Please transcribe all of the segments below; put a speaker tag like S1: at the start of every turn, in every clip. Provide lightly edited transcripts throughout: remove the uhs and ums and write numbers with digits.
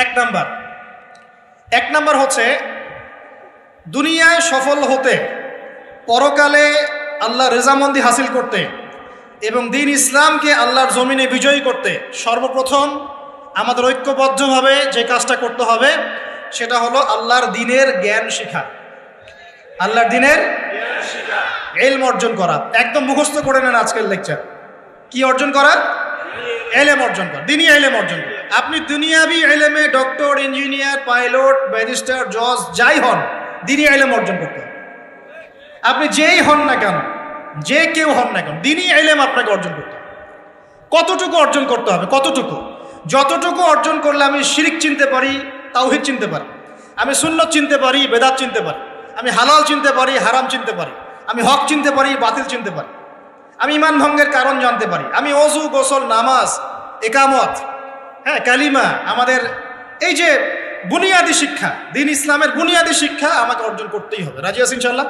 S1: এক নাম্বার হচ্ছে দুনিয়ায় সফল হতে, পরকালে আল্লাহ রেজামন্দি হাসিল করতে এবং দ্বীন ইসলামকে আল্লাহর জমিনে বিজয়ী করতে সর্বপ্রথম আমাদের ঐক্যবদ্ধভাবে যে কাজটা করতে হবে সেটা হলো আল্লাহর দ্বীনের জ্ঞান শেখা, আল্লাহর দ্বীনের ইলম অর্জন করা। একদম মুখস্থ করে নেন আজকের লেকচার। কি অর্জন করা? ইলম অর্জন করা, দ্বীনি ইলম অর্জন করা। আপনি দুনিয়াবি ইলমে ডক্টর, ইঞ্জিনিয়ার, পাইলট, ব্যারিস্টার, জজ যাই হন, দ্বীনি ইলম অর্জন করতে হবে। আপনি যেই হন না কেন, যে কেউ হন না কেন, দ্বীনি ইলম আপনাকে অর্জন করতে হবে। কতটুকু অর্জন করতে হবে? কতটুকু? যতটুকু অর্জন করলে আমি শিরক চিনতে পারি, তাওহীদ চিনতে পারি, আমি সুন্নত চিনতে পারি, বেদাত চিনতে পারি, আমি হালাল চিনতে পারি, হারাম চিনতে পারি, আমি হক চিনতে পারি, বাতিল চিনতে পারি, আমি ঈমান ভঙ্গের কারণ জানতে পারি, আমি ওযু, গোসল, নামাজ, ইকামত, কালিমা, আমাদের এই যে বুনিয়াদী শিক্ষা, দ্বীন ইসলামের বুনিয়াদী শিক্ষা আমাকে অর্জন করতেই হবে। রাজি আছেন ইনশাআল্লাহ?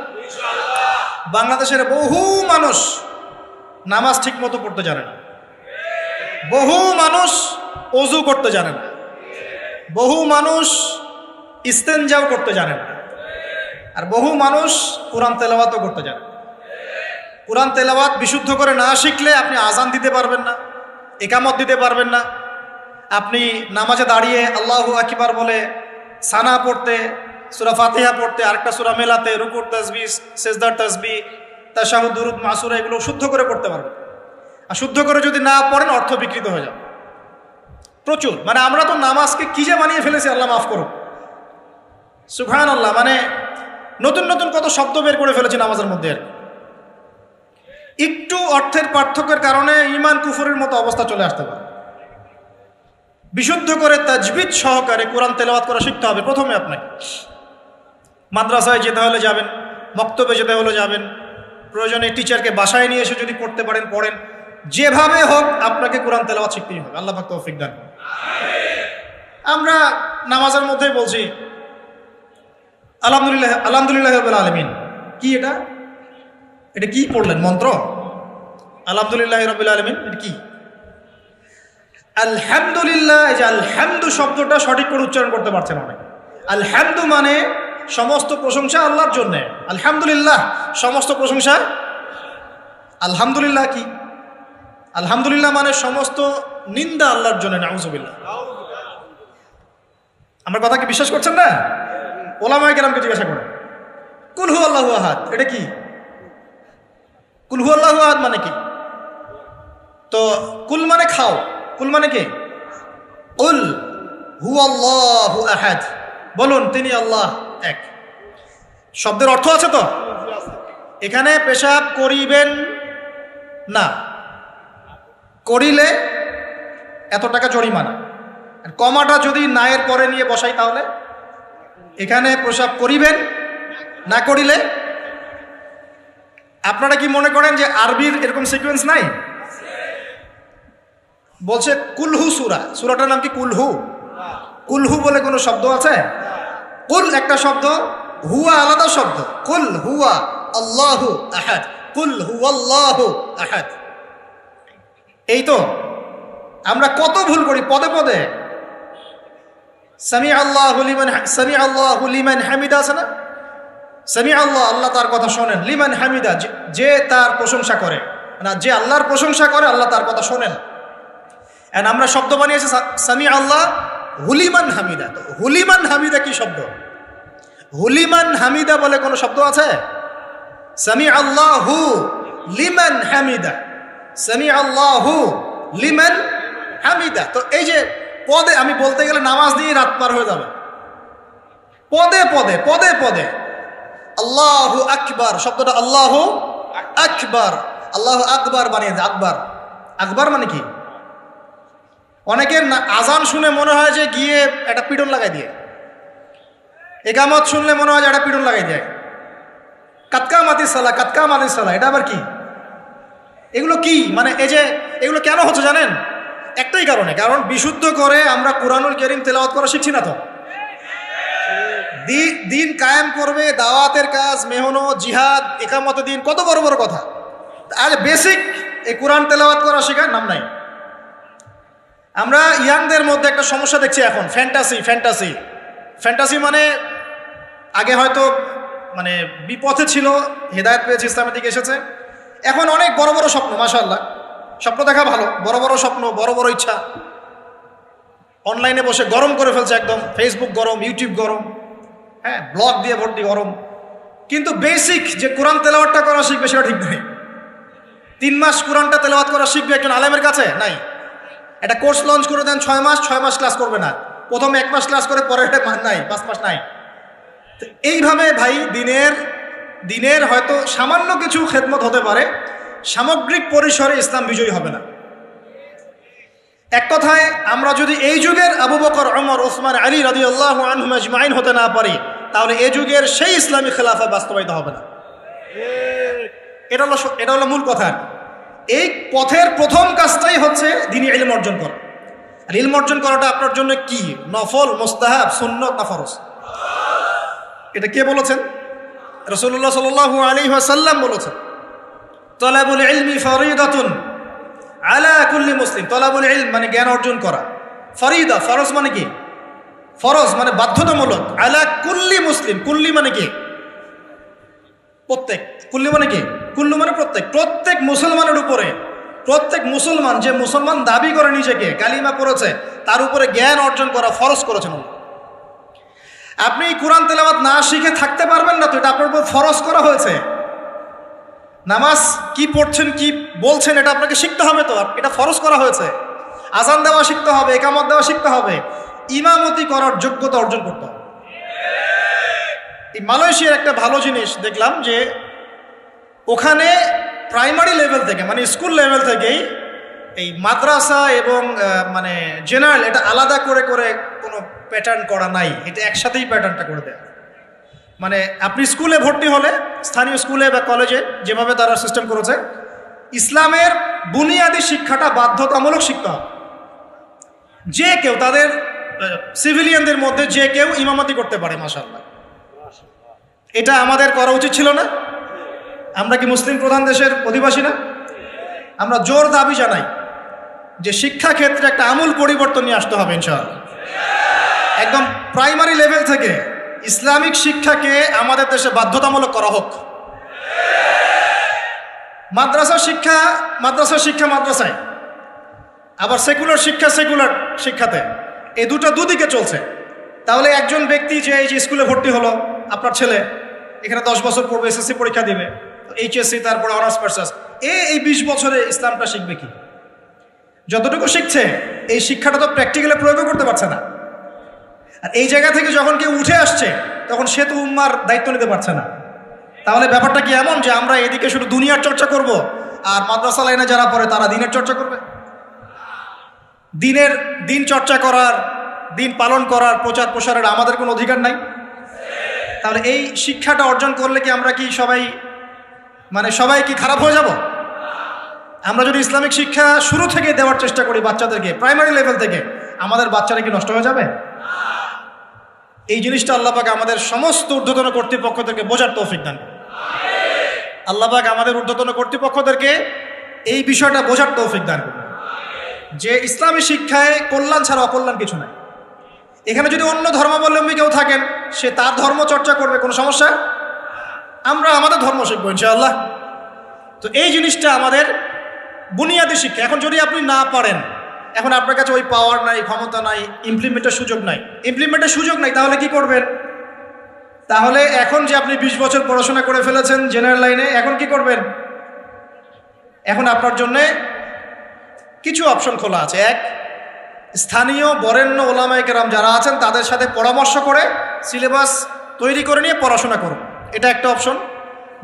S1: বাংলাদেশের বহু মানুষ নামাজ ঠিক মতো পড়তে জানে না, বহু মানুষ ওযু করতে জানে না, বহু মানুষ ইস্তেনজাও করতে জানে না, আর বহু মানুষ কোরআন তেলাওয়াতও করতে জানে। কোরআন তেলাওয়াত বিশুদ্ধ করে না শিখলে আপনি আজান দিতে পারবেন না, ইকামত দিতে পারবেন না। আপনি নামাজে দাঁড়িয়ে আল্লাহু আকবার বলে সানা পড়তে, সূরা ফাতিহা পড়তে, আরেকটা সূরা মেলাতে, রুকুর তাসবিহ, সিজদার তাসবিহ, তাশাহুদ, দুরুদ, মাসুরা এগুলো শুদ্ধ করে পড়তে পারবেন। আর শুদ্ধ করে যদি না পড়েন অর্থ বিকৃত হয়ে যাবে প্রচুর। মানে আমরা তো নামাজকে কি যে বানিয়ে ফেলেছি, আল্লাহ মাফ করুন, সুবহানাল্লাহ। মানে নতুন নতুন কত শব্দ বের করে ফেলেছি নামাজের মধ্যে। একটু অর্থের পার্থক্যের কারণে ঈমান কুফরের মতো অবস্থা চলে আসতে পারে। বিশুদ্ধ করে তাজবিদ সহকারে কোরআন তেলাওয়াত করা শিখতে হবে প্রথমে। আপনাকে মাদ্রাসায় যেতে হলে যাবেন, মক্তবে যেতে হলে যাবেন, প্রয়োজনে টিচারকে বাসায় নিয়ে এসে যদি পড়তে পারেন পড়েন, যেভাবে হোক আপনাকে কোরআন তেলাওয়াত শিখতেই হবে। আল্লাহ পাক তৌফিক দান। আমরা নামাজের মধ্যেই বলছি আলহামদুলিল্লাহ, আলহামদুলিল্লাহ রাব্বিল আলামিন। কি এটা? এটা কি পড়লেন? মন্ত্র? আলহামদুলিল্লাহ রাব্বিল আলামিন এটা কি? আলহামদুলিল্লাহ। এই যে আলহামদু শব্দটা সঠিক করে উচ্চারণ করতে পারছেন অনেক। আলহামদু মানে সমস্ত প্রশংসা আল্লাহর জন্যে। আলহামদুলিল্লাহ সমস্ত প্রশংসা। আলহামদুলিল্লাহ কি? আলহামদুলিল্লাহ মানে সমস্ত নিন্দা আল্লাহর জন্য। নাউযুবিল্লাহ। আমার কথা কি বিশ্বাস করছেন না? ওলামায়ে কেরামকে জিজ্ঞাসা করেন। কুল হু আল্লাহু আহাদ এটা কি? কুল হু আল্লাহু আহাদ মানে কি? তো কুল মানে খাও, কুল মানে কি? কুল হু আল্লাহু আহাদ, বলুন তিনি আল্লাহ এক। শব্দের অর্থ আছে তো? এখানে পেশাব করিবেন না, করিলে এত টাকা জরিমানা। কমাটা যদি নায়ের পরে নিয়ে বসাই তাহলে এখানে পেশাব করিবেন না, করিলে। আপনারা কি মনে করেন যে আরবির এরকম সিকোয়েন্স নাই? বলছে কুলহু সূরা, সূরাটার নাম কি কুলহু? কুলহু বলে কোনো শব্দ আছে? কুল একটা শব্দ, হুয়া আলাদা শব্দ। কুল হুয়া আল্লাহু আহাদ, কুল হুয়াল্লাহু আহাদ। এই তো আমরা কত ভুল করি পদে পদে। সামি আল্লাহু লিমান হামিদা আছে না? সামি আল্লাহ, আল্লাহ তার কথা শোনেন। লিমান হামিদা যে তার প্রশংসা করে, না যে আল্লাহর প্রশংসা করে আল্লাহ তার কথা শোনেন। এন্ড আমরা শব্দ বানিয়েছি সামি আল্লাহ হুলিমান হামিদা। তো হুলিমান হামিদা কি শব্দ? হুলিমান হামিদা বলে কোনো শব্দ আছে? সামি আল্লাহু লিমান হামিদা, সামি আল্লাহু লিমান হামিদা। তো এই যে পদে, আমি বলতে গেলে নামাজ দিয়ে রাত পার হয়ে যাবে। পদে পদে পদে পদে আল্লাহু আকবার শব্দটা আল্লাহু আকবার, আল্লাহু আকবার বানিয়ে দেয়। আকবার, আকবার মানে কি? অনেকের আজান শুনে মনে হয় যে গিয়ে একটা পিটন লাগাই দিয়ে, ইকামত শুনলে মনে হয় যে একটা পিটন লাগাই দেয়। কাতকা মাতি সালা, কাতকা মাতি সালা, এটা আবার কি? এগুলো কি? মানে এই যে এগুলো কেন হচ্ছে জানেন? একটাই কারণে, কারণ বিশুদ্ধ করে আমরা কুরআনুল কারীম তেলাওয়াত করা শিখছি না। তো দিন কায়েম করবে, দাওয়াতের কাজ, মেহনত, জিহাদ, ইকামত দিন, কত বড় বড় কথা। আর বেসিক এই কোরআন তেলাওয়াত করা শেখার নাম নাই। আমরা ইয়াংদের মধ্যে একটা সমস্যা দেখছি এখন, ফ্যান্টাসি ফ্যান্টাসি ফ্যান্টাসি মানে আগে হয়তো মানে বিপথে ছিল, হেদায়েত পেয়েছে, ইসলামের দিকে এসেছে, এখন অনেক বড় বড় স্বপ্ন, মাশাআল্লাহ, স্বপ্ন দেখা ভালো, বড় বড় স্বপ্ন, বড় বড় ইচ্ছা, অনলাইনে বসে গরম করে ফেলছে একদম, ফেসবুক গরম, ইউটিউব গরম, হ্যাঁ, ব্লগ দিয়ে ভর্তি গরম, কিন্তু বেসিক যে কোরআন তেলাওয়াতটা করা শিখবে সেটা ঠিক নেই। 3 মাস কোরআনটা তেলাওয়াত করা শিখবে একজন আলেমের কাছে নাই। একটা কোর্স লঞ্চ করে দেন 6 মাস ক্লাস করবে না, প্রথমে 1 মাস ক্লাস করে পরে নাই, 5 মাস নাই। তো এইভাবে ভাই দিনের হয়তো সামান্য কিছু খেদমত হতে পারে, সামগ্রিক পরিসরে ইসলাম বিজয়ী হবে না। এক কথায় আমরা যদি এই যুগের আবু বকর, ওমর, ওসমান, আলী রাদিয়াল্লাহু আনহুম আজমাইন হতে না পারি, তাহলে এই যুগের সেই ইসলামী খেলাফা বাস্তবায়িত হবে না। এটা হলো মূল কথা। এই পথের প্রথম কাজটাই হচ্ছে দ্বীনি ইলম অর্জন করা। আর ইলম অর্জন করাটা আপনার জন্য কি? নফল, মুস্তাহাব, সুন্নত না ফরজ? এটা কে বলেছেন? রাসূলুল্লাহ সাল্লাল্লাহু আলাইহি ওয়াসাল্লাম বলেছেন, তালাবুল ইলমি ফরিদাতুন আলা কুল্লি মুসলিম। তালাবুল ইলম মানে জ্ঞান অর্জন করা, ফরিদা ফরজ মানে কি? ফরজ মানে বাধ্যতামূলক, আলা কুল্লি মুসলিম, কুল্লি মানে কি? প্রত্যেক, কুল্লি মানে কি? কুল্লু মানে প্রত্যেক, প্রত্যেক মুসলমানের উপরে, প্রত্যেক মুসলমান যে মুসলমান দাবি করে নিজেকে, কালিমা পড়েছে, তার উপরে জ্ঞান অর্জন করা ফরজ করেছেন। আপনি কোরআন তেলাওয়াত না শিখে থাকতে পারবেন না, তো এটা আপনার উপর ফরজ করা হয়েছে। নামাজ কি পড়ছেন, কি বলছেন, এটা আপনাকে শিখতে হবে, তো এটা ফরজ করা হয়েছে। আজান দেওয়া শিখতে হবে, একামত দেওয়া শিখতে হবে, ইমামতি করার যোগ্যতা অর্জন করতে হবে। এই মালয়েশিয়ার একটা ভালো জিনিস দেখলাম যে ওখানে প্রাইমারি লেভেল থেকে, মানে স্কুল লেভেল থেকেই এই মাদ্রাসা এবং মানে জেনারেল এটা আলাদা করে করে কোনো প্যাটার্ন করা নাই, এটা একসাথেই প্যাটার্নটা করে দেয়। মানে আপনি স্কুলে ভর্তি হলে, স্থানীয় স্কুলে বা কলেজে যেভাবে তারা সিস্টেম করেছে, ইসলামের বুনিয়াদী শিক্ষাটা বাধ্যতামূলক শিখতে হবে। যে কেউ, তাদের সিভিলিয়ানদের মধ্যে যে কেউ ইমামতি করতে পারে, মাশাআল্লাহ। এটা আমাদের করা উচিত ছিল না? আমরা কি মুসলিম প্রধান দেশের অধিবাসী না? আমরা জোর দাবি জানাই যে শিক্ষা ক্ষেত্রে একটা আমূল পরিবর্তন নিয়ে আসতে হবে ইনশাআল্লাহ। একদম প্রাইমারি লেভেল থেকে ইসলামিক শিক্ষাকে আমাদের দেশে বাধ্যতামূলক করা হোক। মাদ্রাসা শিক্ষা মাদ্রাসায়, আবার সেকুলার শিক্ষাতে, এই দুদিকে চলছে। তাহলে একজন ব্যক্তি যে এই যে স্কুলে ভর্তি হলো, আপনার ছেলে এখানে 10 বছর পড়বে, এসএসসি পরীক্ষা দিবে, এইচএসসি, তারপরে অনার্স মাস্টার্স, এই 20 বছরে ইসলামটা শিখবে কি? যতটুকু শিখছে এই শিক্ষাটা তো প্র্যাকটিক্যালে প্রয়োগও করতে পারছে না। আর এই জায়গা থেকে যখন কেউ উঠে আসছে, তখন সে তো উম্মার দায়িত্ব নিতে পারছে না। তাহলে ব্যাপারটা কি এমন যে আমরা এদিকে শুধু দুনিয়ার চর্চা করব, আর মাদ্রাসা লাইনে যারা পড়ে তারা দিনের চর্চা করবে? দিন চর্চা করার, দিন পালন করার, প্রচার প্রসারের আমাদের কোনো অধিকার নাই? তাহলে এই শিক্ষাটা অর্জন করলে কি আমরা কি সবাই কি খারাপ হয়ে যাব? আমরা যদি ইসলামিক শিক্ষা শুরু থেকে দেওয়ার চেষ্টা করি বাচ্চাদেরকে, প্রাইমারি লেভেল থেকে, আমাদের বাচ্চারা কি নষ্ট হয়ে যাবে? এই জিনিসটা আল্লাহ পাক আমাদের সমস্ত ঊর্ধ্বতন কর্তৃপক্ষদেরকে বোঝার তৌফিক দান করুন। আল্লাহ পাক আমাদের ঊর্ধ্বতন কর্তৃপক্ষদেরকে এই বিষয়টা বোঝার তৌফিক দান করুন যে ইসলামী শিক্ষায় কল্যাণ ছাড়া অকল্যাণ কিছু নাই। এখানে যদি অন্য ধর্মাবলম্বী কেউ থাকেন, সে তার ধর্ম চর্চা করবে, কোনো সমস্যা? আমরা আমাদের ধর্ম শিখবো ইনশাআল্লাহ। তো এই জিনিসটা আমাদের বুনিয়াদী শিক্ষা। এখন যদি আপনি না পারেন, এখন আপনার কাছে ওই পাওয়ার নাই, ক্ষমতা নাই, ইমপ্লিমেন্টের সুযোগ নাই, তাহলে কি করবেন? তাহলে এখন যে আপনি 20 বছর পড়াশোনা করে ফেলেছেন জেনারেল লাইনে, এখন কি করবেন? এখন আপনার জন্যে কিছু অপশন খোলা আছে। এক, স্থানীয় বরেণ্য ওলামায়ে কেরাম যারা আছেন তাদের সাথে পরামর্শ করে সিলেবাস তৈরি করে নিয়ে পড়াশোনা করুন, এটা একটা অপশন।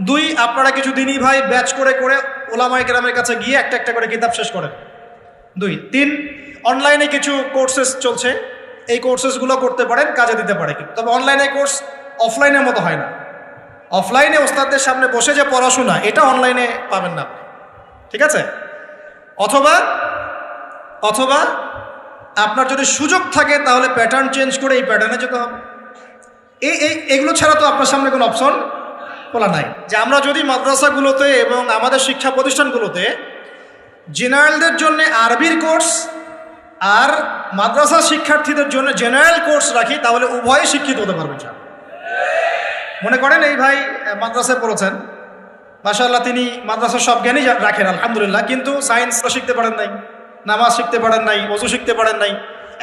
S1: 2, আপনারা কিছু দিনী ভাই ব্যাচ করে করে ওলামায়ে কেরামের কাছে গিয়ে একটা একটা করে কিতাব শেষ করেন। 2, 3, অনলাইনে কিছু কোর্সেস চলছে, এই কোর্সেসগুলো করতে পারেন, কাজে দিতে পারে। কিন্তু তবে অনলাইনে কোর্স অফলাইনের মতো হয় না। অফলাইনে ওস্তাদদের সামনে বসে যে পড়াশোনা, এটা অনলাইনে পাবেন না, ঠিক আছে? অথবা আপনার যদি সুযোগ থাকে তাহলে প্যাটার্ন চেঞ্জ করে এই প্যাটার্নে যেতে হবে। এগুলো ছাড়া তো আপনার সামনে কোনো অপশন খোলা নাই। যে আমরা যদি মাদ্রাসাগুলোতে এবং আমাদের শিক্ষা প্রতিষ্ঠানগুলোতে জেনারেলদের জন্য আরবির কোর্স আর মাদ্রাসা শিক্ষার্থীদের জন্য জেনারেল কোর্স রাখি, তাহলে উভয়ে শিক্ষিত হতে পারবে। মনে করেন এই ভাই মাদ্রাসায় পড়েছেন, মাশাআল্লাহ তিনি মাদ্রাসার সব জ্ঞানই রাখেন আলহামদুলিল্লাহ, কিন্তু সায়েন্স শিখতে পারেন নাই, নামাজ শিখতে পারেন নাই, ওযু শিখতে পারেন নাই।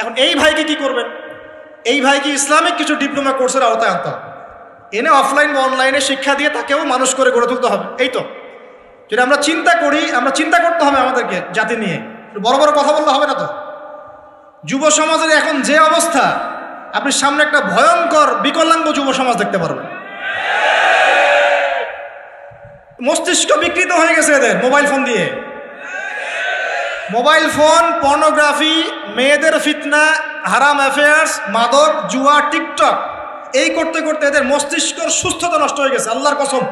S1: এখন এই ভাইকে কি করবেন? এই ভাইকে ইসলামিক কিছু ডিপ্লোমা কোর্সের আওতায় আনতে হবে, এনে অফলাইন বা অনলাইনে শিক্ষা দিয়ে তাকেও মানুষ করে গড়ে তুলতে হবে। এই তো যদি আমরা চিন্তা করি, আমরা চিন্তা করতে হবে আমাদেরকে জাতি নিয়ে, বড় বড় কথা বললে হবে না তো। যুব সমাজের এখন যে অবস্থা, আপনি সামনে একটা ভয়ঙ্কর বিকলাঙ্গ যুব সমাজ দেখতে পারবেন। মস্তিষ্ক বিকৃত হয়ে গেছে এদের মোবাইল ফোন দিয়ে। মোবাইল ফোন, পর্নোগ্রাফি, মেয়েদের ফিতনা, হারাম অ্যাফেয়ার্স, মাদক, জুয়া, টিকটক, এই করতে করতে এদের মস্তিষ্কর সুস্থতা নষ্ট হয়ে গেছে। আল্লাহর কসম,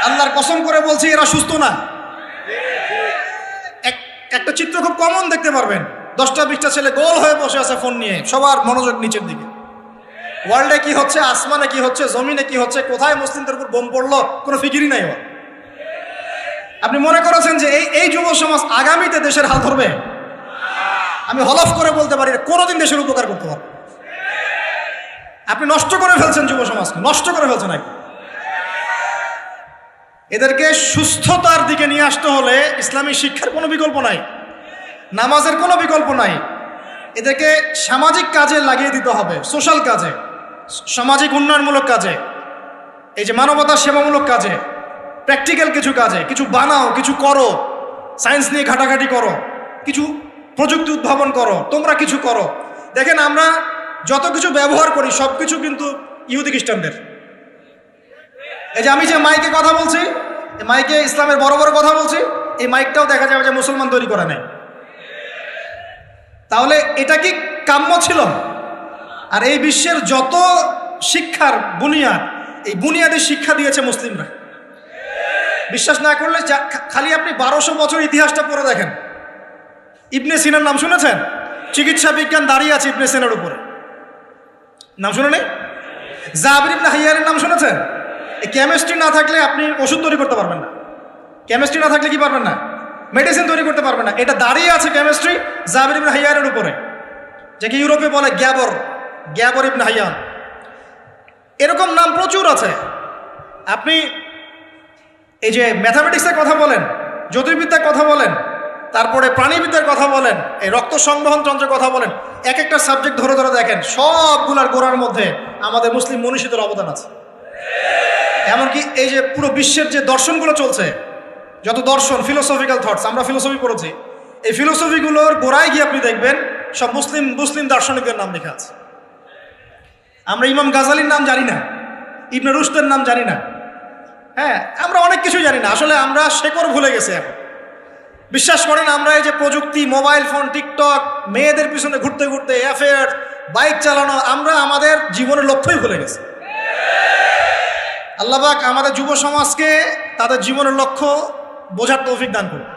S1: আল্লাহর কসম করে বলছি, এরা সুস্থ না। একটা চিত্র খুব কমন দেখতে পারবেন, 10টা-20টা ছেলে গোল হয়ে বসে আছে ফোন নিয়ে, সবার মনোযোগ নিচের দিকে। ওয়ার্ল্ডে কি হচ্ছে, আসমানে কি হচ্ছে, জমিনে কি হচ্ছে, কোথায় মুসলিমদের উপর বোম পড়লো, কোনো ফিকিরই নাই ওর। আপনি মনে করেছেন যে এই যুব সমাজ আগামীতে দেশের হাল ধরবে? আমি হলফ করে বলতে পারি কোনোদিন দেশের উপকার করতে পারবে। আপনি নষ্ট করে ফেলছেন যুব সমাজকে, নষ্ট করে ফেলছেন। এদেরকে সুস্থতার দিকে নিয়ে আসতে হলে ইসলামী শিক্ষার কোনো বিকল্প নাই, নামাজের কোনো বিকল্প নাই। এদেরকে সামাজিক কাজে লাগিয়ে দিতে হবে, সোশ্যাল কাজে, সামাজিক উন্নয়নমূলক কাজে, এই যে মানবতার সেবামূলক কাজে, প্র্যাকটিক্যাল কিছু কাজে, কিছু বানাও, কিছু করো, সায়েন্স নিয়ে ঘাটাঘাটি করো, কিছু প্রযুক্তি উদ্ভাবন করো, তোমরা কিছু করো। দেখেন আমরা যত কিছু ব্যবহার করি সব কিছু কিন্তু ইহুদি খ্রিস্টানদের। এই যে আমি যে মাইকে কথা বলছি, এই মাইকে ইসলামের বড় বড় কথা বলছি, এই মাইকটাও দেখা যাবে যে মুসলমান তৈরি করে নেয়। তাহলে এটা কি কাম্য ছিল? আর এই বিশ্বের যত শিক্ষার বুনিয়াদ, এই বুনিয়াদের শিক্ষা দিয়েছে মুসলিমরা। বিশ্বাস না করলে খালি আপনি 1200 বছর ইতিহাসটা পড়ে দেখেন। ইবনে সিনার নাম শুনেছেন? চিকিৎসা বিজ্ঞান দাঁড়িয়ে আছে ইবনে সিনার উপরে, নাম শুনে নেই? জাবির ইবনে হাইয়ানের নাম শুনেছেন? এই কেমিস্ট্রি না থাকলে আপনি ওষুধ তৈরি করতে পারবেন না। কেমিস্ট্রি না থাকলে কি পারবেন না? মেডিসিন তৈরি করতে পারবেন না। এটা দাঁড়িয়ে আছে কেমিস্ট্রি জাবির ইবনে হাইয়ানের উপরে, যাকে ইউরোপে বলে গ্যাবর ইবনে হাইয়ান। এরকম নাম প্রচুর আছে। আপনি এই যে ম্যাথামেটিক্সের কথা বলেন, জ্যোতির্বিদ্যার কথা বলেন, তারপরে প্রাণীবিদ্যার কথা বলেন, এই রক্ত সংবহন যন্ত্রের কথা বলেন, এক একটা সাবজেক্ট ধরে ধরে দেখেন, সবগুলার গোড়ার মধ্যে আমাদের মুসলিম মনীষীদের অবদান আছে। এমনকি এই যে পুরো বিশ্বের যে দর্শনগুলো চলছে, যত দর্শন, ফিলোসফিক্যাল থটস, আমরা ফিলোসফি পড়েছি, এই ফিলোসফিগুলোর গোড়ায় গিয়ে আপনি দেখবেন সব মুসলিম দার্শনিকদের নাম লেখা আছে। আমরা ইমাম গাজালির নাম জানি না, ইবনে রুশদের নাম জানি না, হ্যাঁ আমরা অনেক কিছু জানি না। আসলে আমরা শেকড় ভুলে গেছি এখন। বিশ্বাস করেন আমরা এই যে প্রযুক্তি, মোবাইল ফোন, টিকটক, মেয়েদের পিছনে ঘুরতে ঘুরতে, অ্যাফেয়ার, বাইক চালানো, আমরা আমাদের জীবনের লক্ষ্যই ভুলে গেছি। আল্লাহ পাক আমাদের যুব সমাজকে তাদের জীবনের লক্ষ্য বোঝার তৌফিক দান করুন।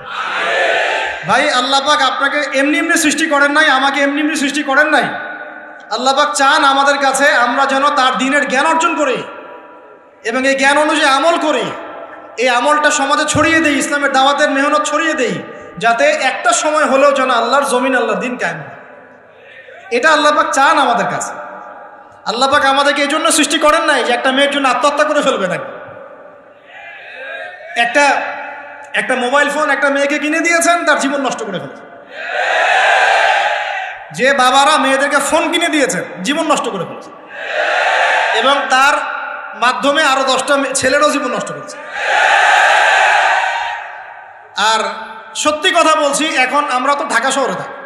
S1: ভাই আল্লাহ পাক আপনাকে এমনি এমনি সৃষ্টি করেন নাই, আমাকে এমনি এমনি সৃষ্টি করেন নাই। আল্লাহ পাক চান আমাদের কাছে আমরা যেন তার দ্বীনের জ্ঞান অর্জন করি এবং এই জ্ঞান অনুযায়ী আমল করি। এই আমলটা সমাজে ছড়িয়ে দেই, ইসলামের দাওয়াতের মেহনত ছড়িয়ে দেই, যাতে একটা সময় হলেও যেন আল্লাহর জমিন, আল্লাহর দ্বীন কায়েম হয়। এটা আল্লাহ পাক চান আমাদের কাছে। আল্লাহ পাক আমাদেরকে এই জন্য সৃষ্টি করেন নাই যে একটা মেয়ের জন্য আত্মহত্যা করে ফেলবে নাকি। একটা মোবাইল ফোন একটা মেয়েকে কিনে দিয়েছেন, তার জীবন নষ্ট করে ফেলছে। যে বাবারা মেয়েদেরকে ফোন কিনে দিয়েছেন, জীবন নষ্ট করে ফেলছে এবং তার মাধ্যমে আরো 10টা ছেলেরও জীবন নষ্ট করেছে। আর সত্যি কথা বলছি, এখন আমরা তো ঢাকা শহরে থাকি,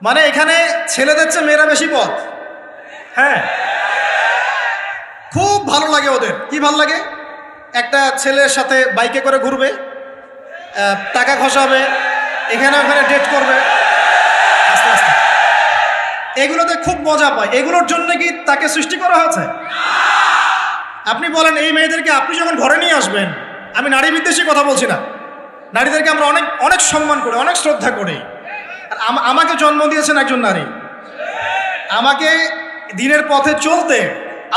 S1: মানে এখানে ছেলেদের চেয়ে মেয়েরা বেশি পথ। হ্যাঁ, খুব ভালো লাগে ওদের। কি ভালো লাগে? একটা ছেলের সাথে বাইকে করে ঘুরবে, টাকা খসাবে, এখানে ওখানে ডেট করবে, আস্তে আস্তে। এগুলোতে খুব মজা পায়। এগুলোর জন্য কি তাকে সৃষ্টি করা হয়েছে? আপনি বলেন এই মেয়েদেরকে আপনি যখন ঘরে নিয়ে আসবেন, আমি নারী বিদ্বেষী কথা বলছি না, নারীদেরকে আমরা অনেক অনেক সম্মান করি, অনেক শ্রদ্ধা করি। আর আমাকে জন্ম দিয়েছেন একজন নারী, আমাকে দিনের পথে চলতে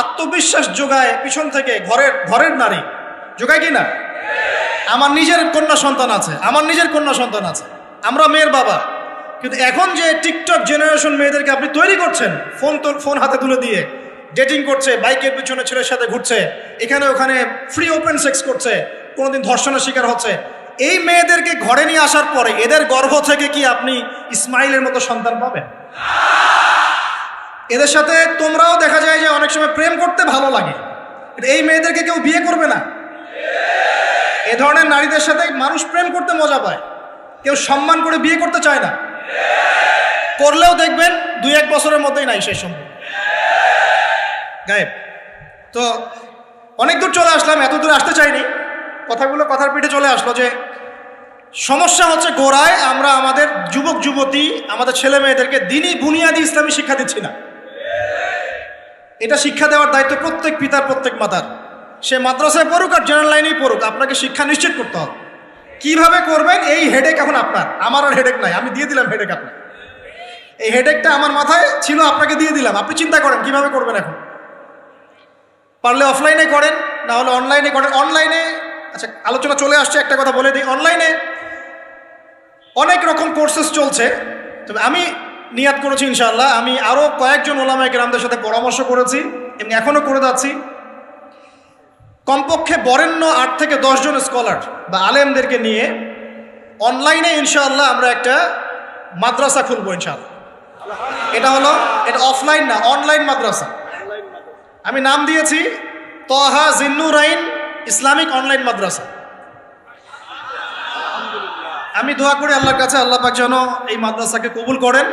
S1: আত্মবিশ্বাস যোগায় পিছন থেকে ঘরের নারী যোগায় কি না? আমার নিজের কন্যা সন্তান আছে, আমরা মেয়ের বাবা। কিন্তু এখন যে টিকটক জেনারেশন মেয়েদেরকে আপনি তৈরি করছেন, ফোন হাতে তুলে দিয়ে ডেটিং করছে, বাইকের পিছনে ছেলের সাথে ঘুরছে, এখানে ওখানে ফ্রি ওপেন সেক্স করছে, কোনোদিন ধর্ষণের শিকার হচ্ছে, এই মেয়েদেরকে ঘরে নিয়ে আসার পরে এদের গর্ভ থেকে কি আপনি ইসমাইলের মতো সন্তান পাবেন? এদের সাথে তোমরাও দেখা যায় যে অনেক সময় প্রেম করতে ভালো লাগে, এই মেয়েদেরকে কেউ বিয়ে করবে না। এ ধরনের নারীদের সাথে মানুষ প্রেম করতে মজা পায়, কেউ সম্মান করে বিয়ে করতে চায় না। করলেও দেখবেন 2-1 বছরের মধ্যেই নাই সেই সম্পর্ক, গায়েব। তো অনেক দূর চলে আসলাম, এত দূর আসতে চাইনি, কথার পিঠে চলে আসলো যে সমস্যা হচ্ছে গোড়ায় আমরা আমাদের যুবক যুবতী, আমাদের ছেলে মেয়েদেরকে দিনই বুনিয়াদি ইসলামী শিক্ষা দিচ্ছি না। এটা শিক্ষা দেওয়ার দায়িত্ব প্রত্যেক পিতার, প্রত্যেক মাতার। সে মাদ্রাসায় পড়ুক আর জেনারেল লাইনেই পড়ুক, আপনাকে শিক্ষা নিশ্চিত করতে হবে। কিভাবে করবেন এই হেডেক এখন আপনার, আমার আর হেডেক নাই, আমি দিয়ে দিলাম হেডেক আপনার। এই হেডেকটা আমার মাথায় ছিল, আপনাকে দিয়ে দিলাম, আপনি চিন্তা করেন কিভাবে করবেন। এখন পারলে অফলাইনে করেন, না হলে অনলাইনে করেন। অনলাইনে আচ্ছা আলোচনা চলে আসছে, একটা কথা বলে দিই, অনলাইনে অনেক রকম কোর্সেস চলছে। তবে আমি নিয়াত করেছি ইনশাআল্লাহ, আমি আরও কয়েকজন ওলামায়ে কেরামদের সাথে পরামর্শ করেছি এবং এখনও করে যাচ্ছি। কমপক্ষে বরেণ্য 8 থেকে 10 জন স্কলার বা আলেমদেরকে নিয়ে অনলাইনে ইনশাআল্লাহ আমরা একটা মাদ্রাসা খুলবো ইনশাআল্লাহ। এটা অফলাইন না, অনলাইন মাদ্রাসা। আমি নাম দিয়েছি তহা জিন্নুরাইন ইসলামিক অনলাইন মাদ্রাসা। আমি দোয়া করি আল্লাহর কাছে, আল্লাহ পাক যেন এই মাদ্রাসাকে কবুল করেন।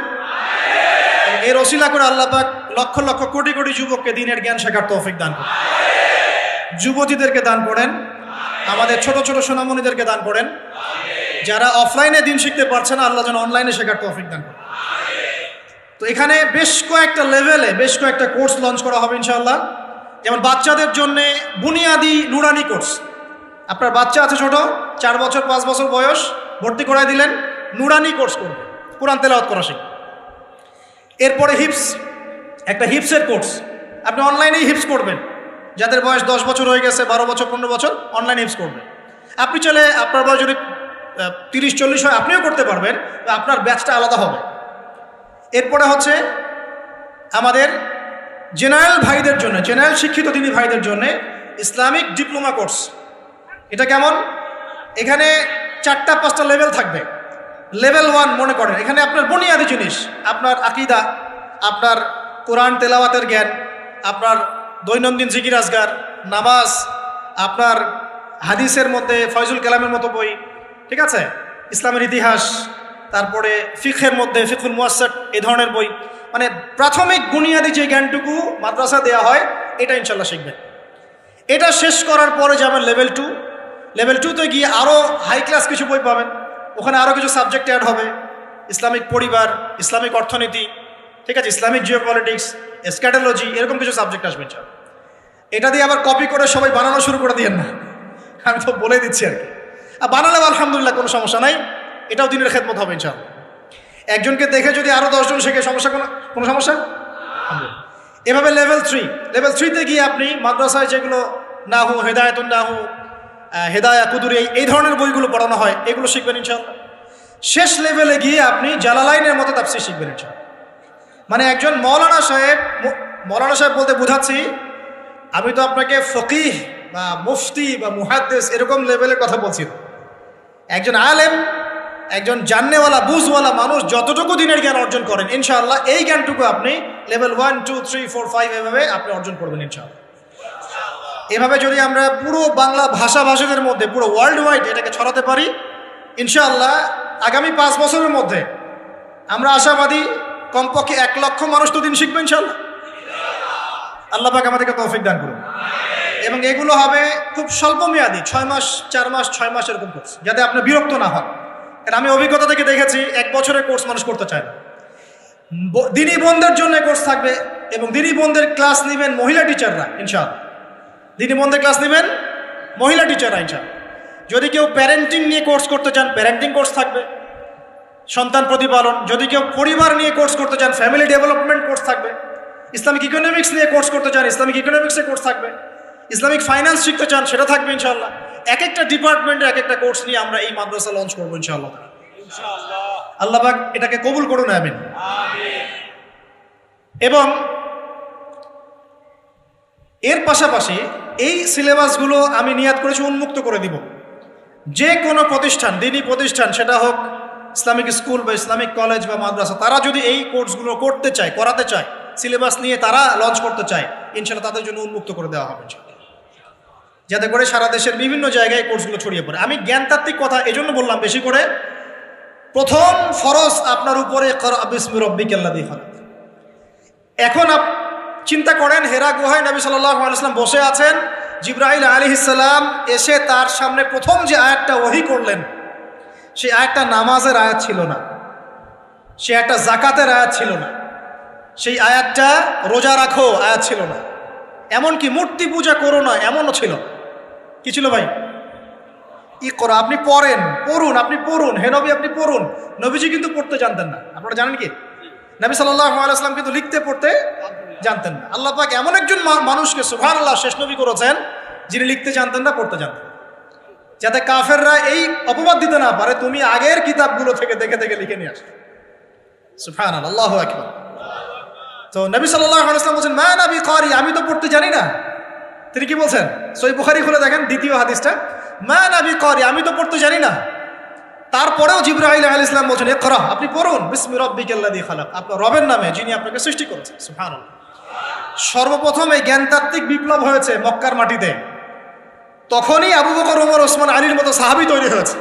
S1: এর ওসিলা করে আল্লাহ পাক লক্ষ লক্ষ কোটি কোটি যুবককে দ্বীনের জ্ঞান শেখার তৌফিক দান করেন, যুবতীদেরকে দান করেন, আমাদের ছোট ছোট সোনামণিদেরকে দান করেন। যারা অফলাইনে দিন শিখতে পারছে না, আল্লাহ যেন অনলাইনে শেখার তৌফিক দান করেন। তো এখানে বেশ কয়েকটা লেভেলে বেশ কয়েকটা কোর্স লঞ্চ করা হবে ইনশাআল্লাহ। যেমন বাচ্চাদের জন্য বুনিয়াদি নুরানি কোর্স। আপনার বাচ্চা আছে ছোট, 4 বছর 5 বছর বয়স, ভর্তি করাই দিলেন, নুরানি কোর্স করবে, কোরআন তেলাওয়াত করা শিখবে। এরপরে একটা হিপসের কোর্স, আপনি অনলাইনেই হিপস করবেন। যাদের বয়স 10 বছর হয়ে গেছে, 12 বছর 15 বছর, অনলাইন হিপস করবে। আপনি চলে আপনার বয়স যদি 30-40 হয়, আপনিও করতে পারবেন, আপনার ব্যাচটা আলাদা হবে। এরপরে হচ্ছে আমাদের জেনারেল ভাইদের জন্য, জেনারেল শিক্ষিত দিনী ভাইদের জন্য ইসলামিক ডিপ্লোমা কোর্স। এটা কেমন? এখানে 4-5টা লেভেল থাকবে। লেভেল 1 মনে করেন, এখানে আপনার বুনিয়াদি জিনিস, আপনার আকীদা, আপনার কোরআন তেলাওয়াতের জ্ঞান, আপনার দৈনন্দিন জিকির আজগার, নামাজ, আপনার হাদিসের মধ্যে ফয়জুল কালামের মতো বই, ঠিক আছে, ইসলামের ইতিহাস, তারপরে ফিকহের মধ্যে ফিকহুল মুয়াসসার, এই ধরনের বই। মানে প্রাথমিক বুনিয়াদি যে জ্ঞানটুকু মাদ্রাসা দেওয়া হয়, এটা ইনশাল্লাহ শিখবেন। এটা শেষ করার পরে যাবেন লেভেল 2। লেভেল 2তে গিয়ে আরও হাই ক্লাস কিছু বই পাবেন, ওখানে আরও কিছু সাবজেক্ট অ্যাড হবে, ইসলামিক পরিবার, ইসলামিক অর্থনীতি, ঠিক আছে, ইসলামিক জিওপলিটিক্স, এসক্যাটোলজি, এরকম কিছু সাবজেক্ট আসবে। এটা দিয়ে আবার কপি করে সবাই বানানো শুরু করে দিয়েন না, আমি তো বলে দিচ্ছি আর কি। আর বানালেও আলহামদুলিল্লাহ কোনো সমস্যা নাই, এটাও দিনের খেদমত হবে ইনশাআল্লাহ। একজনকে দেখে যদি আরও 10 জন শেখে, সমস্যা কোনো সমস্যা? এভাবে লেভেল 3তে গিয়ে আপনি মাদ্রাসায় যেগুলো নাহু, হেদায়াতুন নাহু, হেদায়া কুদুরি, এই ধরনের বইগুলো পড়ানো হয়, এগুলো শিখবেন ইনশাআল্লাহ। শেষ লেভেলে গিয়ে আপনি জালালাইনের মতো তাফসীর শিখবেন ইনশাআল্লাহ। মানে একজন মৌলানা সাহেব বলতে বোঝাচ্ছি, আমি তো আপনাকে ফকিহ বা মুফতি বা মুহাদ্দিস এরকম লেভেলের কথা বলছি। একজন আলেম, একজন জাননেওয়ালা, বুঝওয়ালা মানুষ যতটুকু দিনের জ্ঞান অর্জন করেন, ইনশাআল্লাহ এই জ্ঞানটুকু আপনি লেভেল 1, 2, 3, 4, 5 এভাবে আপনি অর্জন করবেন ইনশাআল্লাহ। এভাবে যদি আমরা পুরো বাংলা ভাষাভাষীদের মধ্যে পুরো ওয়ার্ল্ড ওয়াইড এটাকে ছড়াতে পারি, ইনশাআল্লাহ আগামী 5 বছরের মধ্যে আমরা আশাবাদী কমপক্ষে 1 লক্ষ মানুষ তো দিন শিখবে ইনশাআল্লাহ। আল্লাহ পাক আমাদেরকে তৌফিক দান করুন। এবং এগুলো হবে খুব স্বল্প মেয়াদি, 6 মাস, 4 মাস, 6 মাস এরকম কোর্স, যাতে আপনি বিরক্ত না হন। কারণ আমি অভিজ্ঞতা থেকে দেখেছি 1 বছরের কোর্স মানুষ করতে চায় না। দিনী বোনদের জন্য কোর্স থাকবে এবং দিনী বোনদের ক্লাস নেবেন মহিলা টিচাররা ইনশাআল্লাহ। দিনী বোনদের ক্লাস নেবেন মহিলা টিচাররা ইনশাআল্লাহ। যদি কেউ প্যারেন্টিং নিয়ে কোর্স করতে চান, প্যারেন্টিং কোর্স থাকবে, সন্তান প্রতিপালন। যদি কেউ পরিবার নিয়ে কোর্স করতে চান, ফ্যামিলি ডেভেলপমেন্ট কোর্স থাকবে। ইসলামিক ইকোনমিক্স নিয়ে কোর্স করতে চান, ইসলামিক ইকোনমিক্সের কোর্স থাকবে। ইসলামিক ফাইন্যান্স শিখতে চান, সেটা থাকবে ইনশাআল্লাহ। এক একটা ডিপার্টমেন্টে এক একটা কোর্স নিয়ে আমরা এই মাদ্রাসা লঞ্চ করবো ইনশাআল্লাহ। আল্লাহ পাক এটাকে কবুল করুন, আমিন। এবং এর পাশাপাশি এই সিলেবাসগুলো আমি নিয়াত করেছি উন্মুক্ত করে দিব। যে কোনো প্রতিষ্ঠান, দিনী প্রতিষ্ঠান, সেটা হোক ইসলামিক স্কুল বা ইসলামিক কলেজ বা মাদ্রাসা, তারা যদি এই কোর্সগুলো করতে চায়, করাতে চায়, সিলেবাস নিয়ে তারা লঞ্চ করতে চায়, ইনশাআল্লাহ তাদের জন্য উন্মুক্ত করে দেওয়া হবে, যাতে করে সারা দেশের বিভিন্ন জায়গায় কোর্সগুলো ছড়িয়ে পড়ে। আমি জ্ঞানতাত্ত্বিক কথা এজন্য বললাম বেশি করে, প্রথম ফরজ আপনার উপরে ইকরা বিসমি রাব্বিকাল্লাযী খালাক। এখন চিন্তা করেন, হেরা গুহায় নবী সাল্লাল্লাহু আলাইহি ওয়াসাল্লাম বসে আছেন, জিবরাইল আলাইহিস সালাম এসে তার সামনে প্রথম যে আয়াতটা ওহী করলেন, সেই আয়াতটা নামাজের আয়াত ছিল না, সে একটা জাকাতের আয়াত ছিল না, সেই আয়াতটা রোজা রাখো আয়াত ছিল না, এমনকি মূর্তি পূজা করো না এমনও ছিল। কি ছিল ভাই? ইকরা, আপনি পড়ুন, আপনি পড়ুন, হে নবী আপনি পড়ুন। নবীজি কিন্তু পড়তে জানতেন না, আপনারা জানেন কি? নবী সাল্লাল্লাহু আলাইহি ওয়াসাল্লাম কিন্তু লিখতে পড়তে জানতেন না। আল্লাহ পাক এমন একজন মানুষকে সুবহানাল্লাহ শেষ নবী করেছেন, যিনি লিখতে জানতেন না, পড়তে জানতেন, যাতে কাফেররা এই অপবাদ দিতে না পারে তুমি আগের কিতাবগুলো থেকে দেখে দেখে লিখে নিয়ে আসো। সুবহানাল্লাহ, আল্লাহু আকবার। তো নবী সাল্লাল্লাহু আলাইহি ওয়াসাল্লাম বলেন, মা নবী কারি, আমি তো পড়তে জানি না। তিনি কি বলছেন? সহিহ বুখারী খুলে দেখেন, দ্বিতীয় হাদিসটা, মা নবী কারি, আমি তো পড়তে জানি না। তারপরেও জিবরাইল আলাইহিস সালাম বলেন, ইকরা, আপনি পড়ুন, বিসমি রাব্বিকাল্লাযী খালাক, আপনার রবের নামে যিনি আপনাকে সৃষ্টি করেছেন। সুবহানাল্লাহ। সর্বপ্রথম এই জ্ঞানতাত্ত্বিক বিপ্লব হয়েছে মক্কার মাটিতে, তখনই আবু বকর, ওমর, ওসমান, আলীর মতো সাহাবী তৈরি হয়েছে।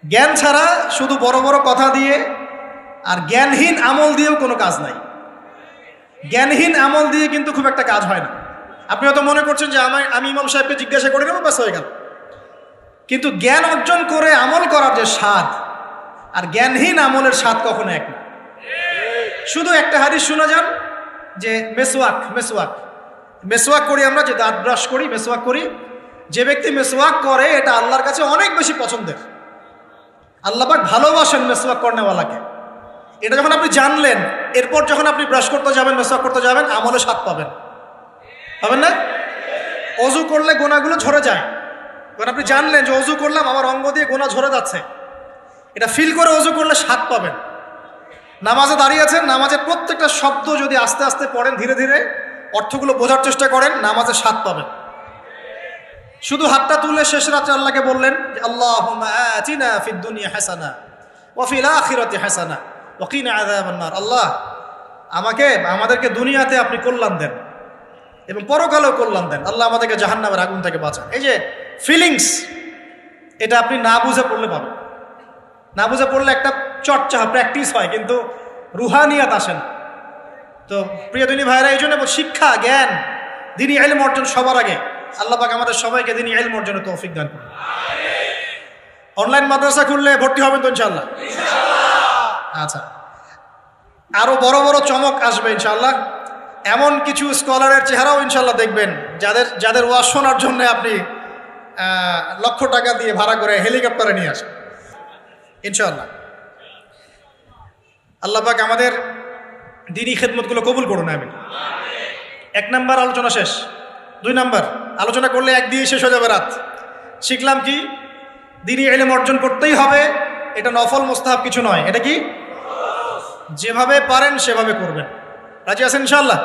S1: জ্ঞান ছাড়া শুধু বড় বড় কথা দিয়ে আর জ্ঞানহীন আমল দিয়েও কোনো কাজ নাই। জ্ঞানহীন আমল দিয়ে কিন্তু খুব একটা কাজ হয় না। আপনি হয়তো মনে করছেন যে আমি ইমাম সাহেবকে জিজ্ঞাসা করে নেব, ব্যাস হয়ে গেল। কিন্তু জ্ঞান অর্জন করে আমল করার যে স্বাদ আর জ্ঞানহীন আমলের স্বাদ কখনো এক না। শুধু একটা হাদিস শোনা যান যে মেসওয়াক করি আমরা, যে দাঁত ব্রাশ করি, মেসওয়াক করি, যে ব্যক্তি মেসওয়াক করে এটা আল্লাহর কাছে অনেক বেশি পছন্দের। আল্লাহ পাক ভালোবাসেন মেসওয়াক করনেওয়ালাকে। এটা যখন আপনি জানলেন, এরপর যখন আপনি ব্রাশ করতে যাবেন, মেসওয়াক করতে যাবেন, আমলে স্বাদ পাবেন না? অজু করলে গোনাগুলো ঝরে যায়, যখন আপনি জানলেন যে অজু করলাম আমার অঙ্গ দিয়ে গোনা ঝরে যাচ্ছে, এটা ফিল করে অজু করলে স্বাদ পাবেন। নামাজে দাঁড়িয়ে আছেন, নামাজের প্রত্যেকটা শব্দ যদি আস্তে আস্তে পড়েন, ধীরে ধীরে অর্থগুলো বোঝার চেষ্টা করেন, নামাজের স্বাদ পাবেন। শুধু হাতটা তুলে শেষ রাতে আল্লাহকে বললেন যে আল্লাহুম্মা আতিনা ফিদ দুনিয়া হাসানা ওয়া ফিল আখিরাতি হাসানা ওয়া কিনা আযাবান নার। আল্লাহ, আমাদেরকে দুনিয়াতে আপনি কল্যাণ দেন এবং পরকালেও কল্যাণ দেন। আল্লাহ, আমাদেরকে জাহান্নামের আগুন থেকে বাঁচান। এই যে ফিলিংস, এটা আপনি না বুঝে পড়লে পাবেন। না বুঝে পড়লে একটা চর্চা, প্র্যাকটিস হয়, কিন্তু রুহানিয়াত আসে না। তো প্রিয় দিনী ভাইরা, এই জন্য শিক্ষা, জ্ঞান, দিনী ইলম অর্জন সবার আগে। আল্লাহ পাক আমাদের সবাইকে দিনী ইলম অর্জনের তৌফিক দান করুন। অনলাইন মাদ্রাসা খুললে ভর্তি হবেন তো ইনশাআল্লাহ? আচ্ছা, আরো বড় বড় চমক আসবে ইনশাআল্লাহ। এমন কিছু স্কলারের চেহারাও ইনশাআল্লাহ দেখবেন, যাদের ওয়াজ শোনার জন্য আপনি লক্ষ টাকা দিয়ে ভাড়া করে হেলিকপ্টারে নিয়ে আসেন ইনশাআল্লাহ। আল্লাহ পাক আমাদের দ্বীনি খেদমতগুলো কবুল করুন, আমিন। 1 নাম্বার আলোচনা শেষ। 2 নাম্বার আলোচনা করলে এক দিয়ে শেষ হয়ে যাবে রাত। শিখলাম কি? দ্বীনি ইলম অর্জন করতেই হবে, এটা নফল মুস্তাহাব কিছু নয়। এটা কি? যেভাবে পারেন সেভাবে করবেন। রাজি আছেন ইনশাআল্লাহ?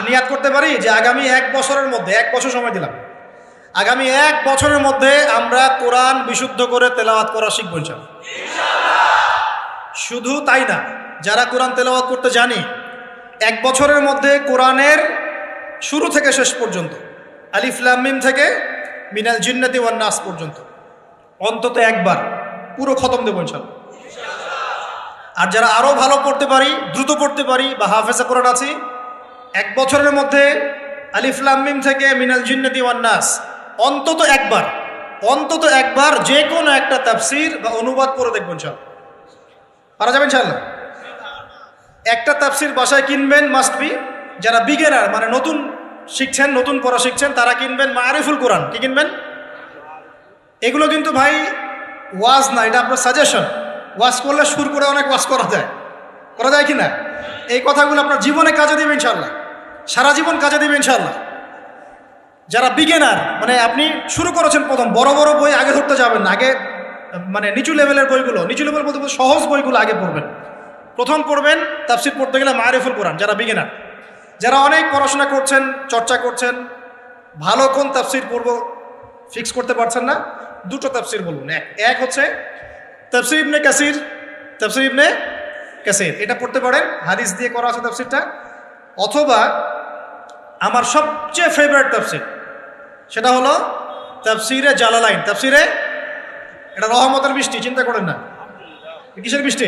S1: নিয়াত করতে পারি যে আগামী 1 বছরের মধ্যে, 1 বছর সময় দিলাম, আগামী 1 বছরের মধ্যে আমরা কোরআন বিশুদ্ধ করে তেলাওয়াত করা শিখব ইনশাআল্লাহ। শুধু তাই না, যারা কোরআন তেলাওয়াত করতে জানি, 1 বছরের মধ্যে কোরআনের শুরু থেকে শেষ পর্যন্ত, আলিফ লাম মিম থেকে মিনাল জিন্নাতি ওয়ান নাস পর্যন্ত অন্তত একবার পুরো খতম দেব ইনশাআল্লাহ। আর যারা আরো ভালো পড়তে পারি, দ্রুত পড়তে পারি বা হাফেজে কোরআন আছি, 1 বছরের মধ্যে আলিফ লাম মিম থেকে মিনাল জিন্নাতি ওয়ান নাস অন্তত একবার যে কোনো একটা তাফসীর বা অনুবাদ করে দেখব ইনশাআল্লাহ। পারা যাবে ইনশাআল্লাহ? একটা তাফসীর বাসায় কিনবেন, মাস্ট বি। যারা বিগিনার, মানে নতুন শিখছেন, নতুন পড়া শিখছেন, তারা কিনবেন মারিফুল কোরআন। কি কিনবেন? এগুলো কিন্তু ভাই ওয়াজ না, এটা আপনার সাজেশন। ওয়াজ করলে সুর করে অনেক ওয়াজ করা যায় কি না? এই কথাগুলো আপনার জীবনে কাজে দিবে ইনশাআল্লাহ, সারা জীবন কাজে দিবে ইনশাআল্লাহ। যারা বিগিনার, মানে আপনি শুরু করেছেন প্রথম, বড় বড় বই আগে ধরতে যাবেন না, আগে মানে নিচু লেভেলের বইগুলো, নিচু লেভেল বলতে সহজ বইগুলো আগে পড়বেন। প্রথম পড়বেন তাফসির পড়তে গেলে মারিফুল কোরআন, যারা বিগিনার। যারা অনেক পড়াশোনা করছেন, চর্চা করছেন, ভালো কোন তাফসির পড়বো ফিক্স করতে পারছেন না, দুটো তাফসির বলুন। এক হচ্ছে তাফসির ইবনে কাসির, তাফসির ইবনে কাসির, এটা পড়তে পারেন, হাদিস দিয়ে করা আছে তাফসিরটা। অথবা আমার সবচেয়ে ফেভারিট তাফসির, সেটা হলো তাফসিরে জালালাইন। তাফসিরে, এটা রহমতের বৃষ্টি, চিন্তা করেন না। কিসের বৃষ্টি?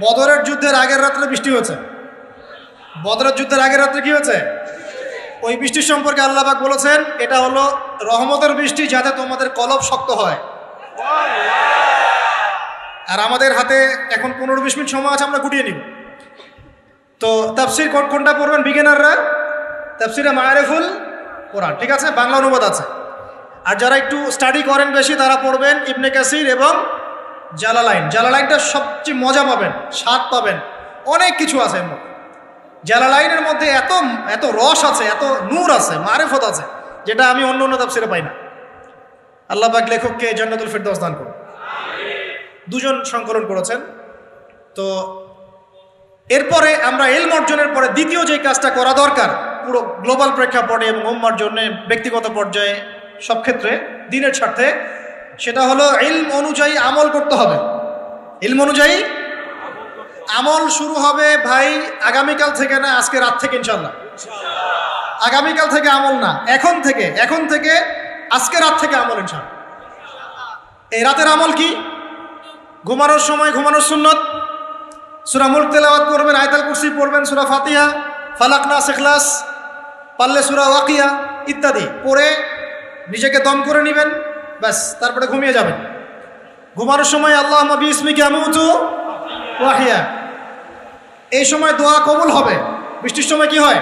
S1: বদরের যুদ্ধের আগের রাত্রে বৃষ্টি হয়েছে। বদরের যুদ্ধের আগের রাত্রে কি হয়েছে? ওই বৃষ্টির সম্পর্কে আল্লাহ পাক বলেছেন এটা হলো রহমতের বৃষ্টি, যাতে তোমাদের কলব শক্ত হয়। আর আমাদের হাতে এখন 15-20 মিনিট সময় আছে, আমরা গুটিয়ে নিব। তো তাফসির কোনটা পড়বেন বিগিনাররা? তাফসিরে মারিফুল কোরআন, ঠিক আছে, বাংলা অনুবাদ আছে। আর যারা একটু স্টাডি করেন বেশি, তারা পড়বেন ইবনে কাসির এবং জালালাইন। জালালাইনটা সবচেয়ে মজা পাবেন, স্বাদ পাবেন, অনেক কিছু আছে এর মধ্যে। জালালাইনের মধ্যে এত এত রস আছে, এত নূর আছে, মারিফত আছে, যেটা আমি অন্য অন্য তাফসিরে পাই না। আল্লাহ পাক লেখককে জান্নাতুল ফিরদাউস দান করুন। দুজন সংকলন করেছেন। তো এরপরে আমরা ইলম অর্জনের পরে দ্বিতীয় যে কাজটা করা দরকার পুরো গ্লোবাল প্রেক্ষাপটে এবং উম্মার জন্য, ব্যক্তিগত পর্যায়ে, সব ক্ষেত্রে দ্বীনের স্বার্থে, সেটা হলো ইলম অনুযায়ী আমল করতে হবে। ইলম অনুযায়ী আমল শুরু হবে ভাই আগামীকাল থেকে না, আজকে রাত থেকে ইনশাল্লাহ। আগামীকাল থেকে আমল না, এখন থেকে আজকে রাত থেকে আমল ইনশাল্লাহ। এই রাতের আমল কি? ঘুমানোর সময় ঘুমানোর সুন্নত, সূরা মুলক তেলাওয়াত করবেন, আয়াতুল কুরসি পড়বেন, সূরা ফাতিহা, ফালাক, নাস, ইখলাস, পারলে সূরা ওয়াকিয়া ইত্যাদি পড়ে নিজেকে দম করে নেবেন, ব্যাস, তারপরে ঘুমিয়ে যাবেন। ঘুমানোর সময় আল্লাহুম্মা বিইসমিকা আমুতু ওয়া আহইয়া, এই সময় দোয়া কবুল হবে। বৃষ্টির সময় কি হয়?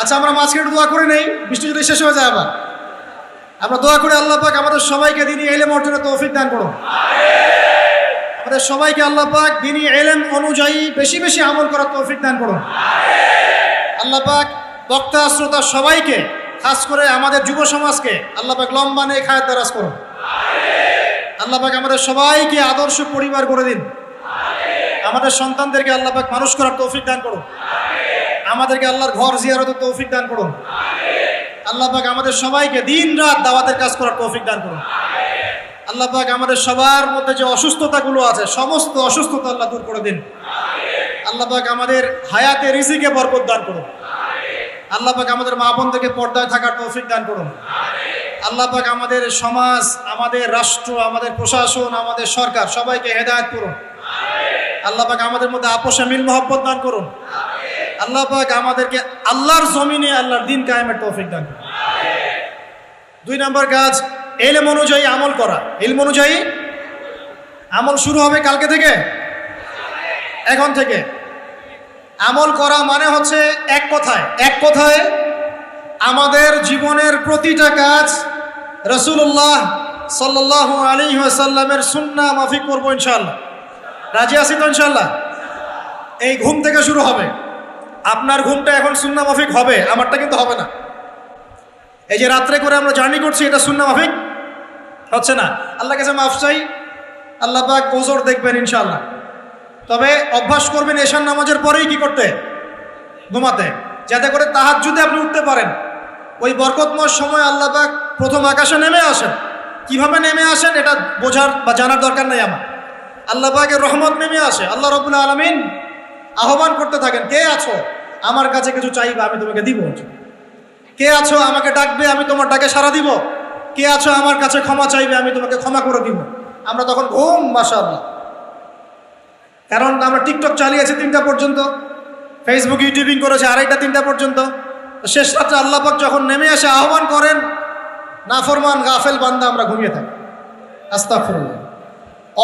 S1: আচ্ছা, আমরা মাঝখানে দোয়া করে নেই, বৃষ্টি যদি শেষ হয়ে যায় আবার আমরা দোয়া করে আল্লাহ পাক আমাদের সবাইকে দ্বীনি ইলম অর্জনের তৌফিক দান করুন। আমাদের সবাইকে আল্লাহ পাক দ্বীনি ইলম অনুযায়ী বেশি বেশি আমল করার তৌফিক দান করুন। আল্লাহ পাক বক্তা শ্রোতা সবাইকে, খাস করে আমাদের যুব সমাজকে আল্লাহ পাক লম্বা নেক হায়াত দারাজ করুন। আল্লাহ পাক আমাদের সবাইকে আদর্শ পরিবার করে দিন। আমাদের সন্তানদেরকে আল্লাহ পাক মানুষ করার তৌফিক দান করুন। আমাদেরকে আল্লাহর ঘর জিয়ারতের তৌফিক দান করুন। আল্লাহ পাক আমাদের সবাইকে দিন রাত দাওয়াতের কাজ করার তৌফিক দান করুন। আল্লাহ পাক আমাদের সবার মধ্যে যে অসুস্থতাগুলো আছে, সমস্ত অসুস্থতা আল্লাহ দূর করে দিন। আল্লাহ পাক আমাদের হায়াতে রিজিকে বরকত দান করুন। আল্লাহ পাক আমাদের মা বোনদেরকে পর্দায় থাকার তৌফিক দান করুন। আল্লাহ পাক আমাদের সমাজ, আমাদের রাষ্ট্র, আমাদের প্রশাসন, আমাদের সরকার সবাইকে হেদায়েত করুন। আল্লাহ পাক আমাদের মধ্যে আপোষে মিল মহব্বত দান করুন। আল্লাহ পাক আমাদেরকে আল্লাহর জমিনে আল্লাহর দ্বীন কায়েমের তৌফিক দান করুন। 2 নম্বর কাজ, ইলম অনুযায়ী আমল করা। ইলম অনুযায়ী আমল শুরু হবে কালকে থেকে, এখন থেকে। আমল করা মানে হচ্ছে এক কথায় আমাদের জীবনের প্রতিটা কাজ রাসূলুল্লাহ সাল্লাল্লাহু আলাইহি ওয়াসাল্লামের সুন্নাহ মাফিক করব ইনশাআল্লাহ। রাজি আছি তো ইনশাআল্লাহ? এই ঘুম থেকে শুরু হবে। আপনার ঘুমটা এখন সুন্নাহ মাফিক হবে, আমারটা কিন্তু হবে না। এই যে রাত্রে করে আমরা জার্নি করছি, এটা সুন্নাহ মাফিক হচ্ছে না। আল্লাহ কাছে মাফ চাই, আল্লাহ পাক ওজর দেখবেন ইনশাআল্লাহ। তবে অভ্যাস করবেন এশার নামাজের পরেই কি করতে? ঘুমাতে, যাতে করে তাহাজ্জুদে আপনি উঠতে পারেন। ওই বরকতময় সময় আল্লাহ পাক প্রথম আকাশে নেমে আসেন। কিভাবে নেমে আসেন এটা বোঝার বা জানার দরকার নেই আমার। আল্লাহ পাকের রহমত নেমে আসে। আল্লাহ রাব্বুল আলামিন আহ্বান করতে থাকেন, কে আছো আমার কাছে কিছু চাইবে আমি তোমাকে দিব? কে আছো আমাকে ডাকবে আমি তোমার ডাকে সাড়া দিব? কে আছো আমার কাছে ক্ষমা চাইবে আমি তোমাকে ক্ষমা করে দিব? আমরা তখন ঘুম, মাশাআল্লাহ। কারণ আমরা টিকটক চালিয়েছি 3টা পর্যন্ত, ফেসবুক ইউটিউবিং করেছে 2:30-3টা পর্যন্ত। শেষ রাত্রে আল্লাহ পাক যখন নেমে আসে আহ্বান করেন, নাফরমান গাফেল বান্দা আমরা ঘুমিয়ে থাকি। আস্তাগফিরুল্লাহ।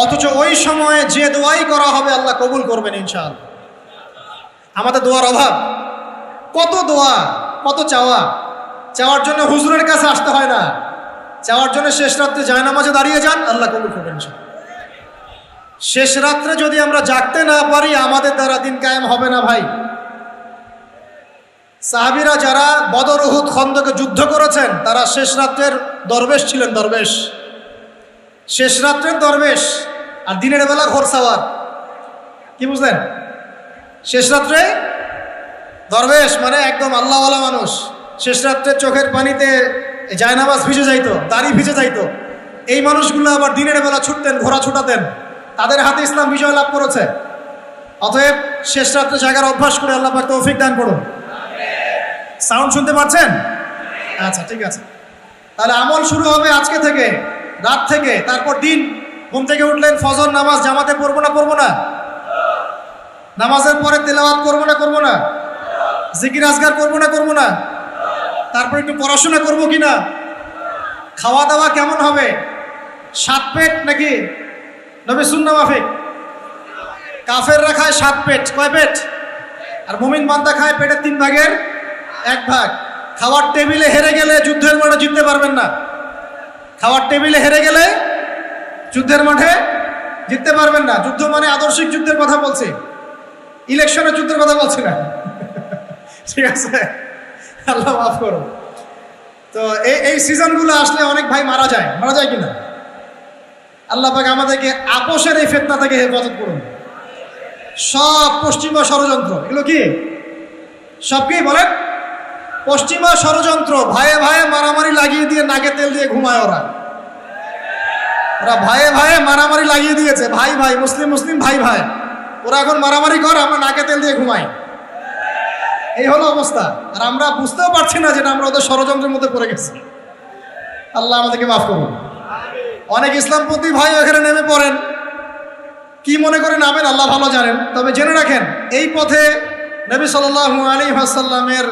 S1: অথচ ওই সময়ে যে দোয়াই করা হবে আল্লাহ কবুল করবেন ইনশাআল্লাহ। আমাদের দোয়ার অভাব, কত দোয়া, কত চাওয়ার জন্য হুজুরের কাছে আসতে হয় না। চাওয়ার জন্য শেষ রাত্রে জায়নামাজে দাঁড়িয়ে যান, আল্লাহ কবুল করবেন ইনশাআল্লাহ। শেষ রাত্রে যদি আমরা জাগতে না পারি, আমাদের দ্বারা দিন কায়েম হবে না ভাই। সাহাবীরা যারা বদর, উহুদ, খন্দকে যুদ্ধ করেছেন, তারা শেষ রাত্রের দরবেশ ছিলেন, দরবেশ। শেষ রাত্রের দরবেশ আর দিনের বেলা ঘোরসাওয়ার। কি বুঝলেন? শেষ রাত্রে দরবেশ মানে একদম আল্লাহওয়ালা মানুষ, শেষ রাত্রে চোখের পানিতে জায়নামাজ ভিজে যাইতো, দাড়ি ভিজে যাইতো। এই মানুষগুলো আবার দিনের বেলা ছুটতেন, ঘোড়া ছুটাতেন, তাদের হাতে ইসলাম বিজয় লাভ করেছে। অতএব শেষ রাত্রে জাগার অভ্যাস করে আল্লাহ পাক তৌফিক দান করুন। সাউন্ড শুনতে পাচ্ছেন? আচ্ছা, ঠিক আছে। তাহলে আমল শুরু হবে আজকে থেকে, রাত থেকে। তারপর দিন ঘুম থেকে উঠলেন, ফজর নামাজ জামাতে পড়বো না? নামাজের পরে তেলাওয়াত করবো না? জিকির আজগার করবো না? তারপর একটু পড়াশোনা করবো কিনা? খাওয়া দাওয়া কেমন হবে? 7 পেট নাকি নবী সুন্নাহ মাফিক? কাফেররা খায় 7 পেট। কয় পেট? আর মুমিন বান্দা খায় পেটের 3 ভাগের 1 ভাগ। খাওয়ার টেবিলে হেরে গেলে যুদ্ধের মাঠে জিততে পারবেন না। খাওয়ার টেবিলে হেরে গেলে যুদ্ধের মাঠে জিততে পারবেন না। যুদ্ধ মানে আদর্শিক যুদ্ধের কথা বলছি, ইলেকশনের যুদ্ধের কথা বলছি না। ঠিক আছে, আল্লাহ মাফ করো। তো এই সিজনগুলো আসলে অনেক ভাই মারা যায় কিনা? আল্লাহ পাক আমাদেরকে আপোষের এই ফিতনা থেকে হেফাজত করুন। সব পশ্চিমা ষড়যন্ত্র, এগুলো কি সব কি বলেন? পশ্চিমা ষড়যন্ত্র। ভাইয়ে ভাইয়ে মারামারি লাগিয়ে দিয়ে নাকে তেল দিয়ে ঘুমায় ওরা ভাইয়ে মারামারি লাগিয়ে দিয়েছে। ভাই মুসলিম ভাই ওরা এখন মারামারি করে, আমরা নাকে তেল দিয়ে ঘুমাই। এই হলো অবস্থা। আর আমরা বুঝতেও পারছি না যেটা আমরা ওদের ষড়যন্ত্রের মধ্যে পড়ে গেছি। আল্লাহ আমাদেরকে মাফ করুন। অনেক ইসলামপন্থী ভাই এখানে নেমে পড়েন, কি মনে করে নামেন আল্লাহ ভালো জানেন। তবে জেনে রাখেন, এই পথে নবী সাল্লাল্লাহু আলাইহি ওয়াসাল্লামের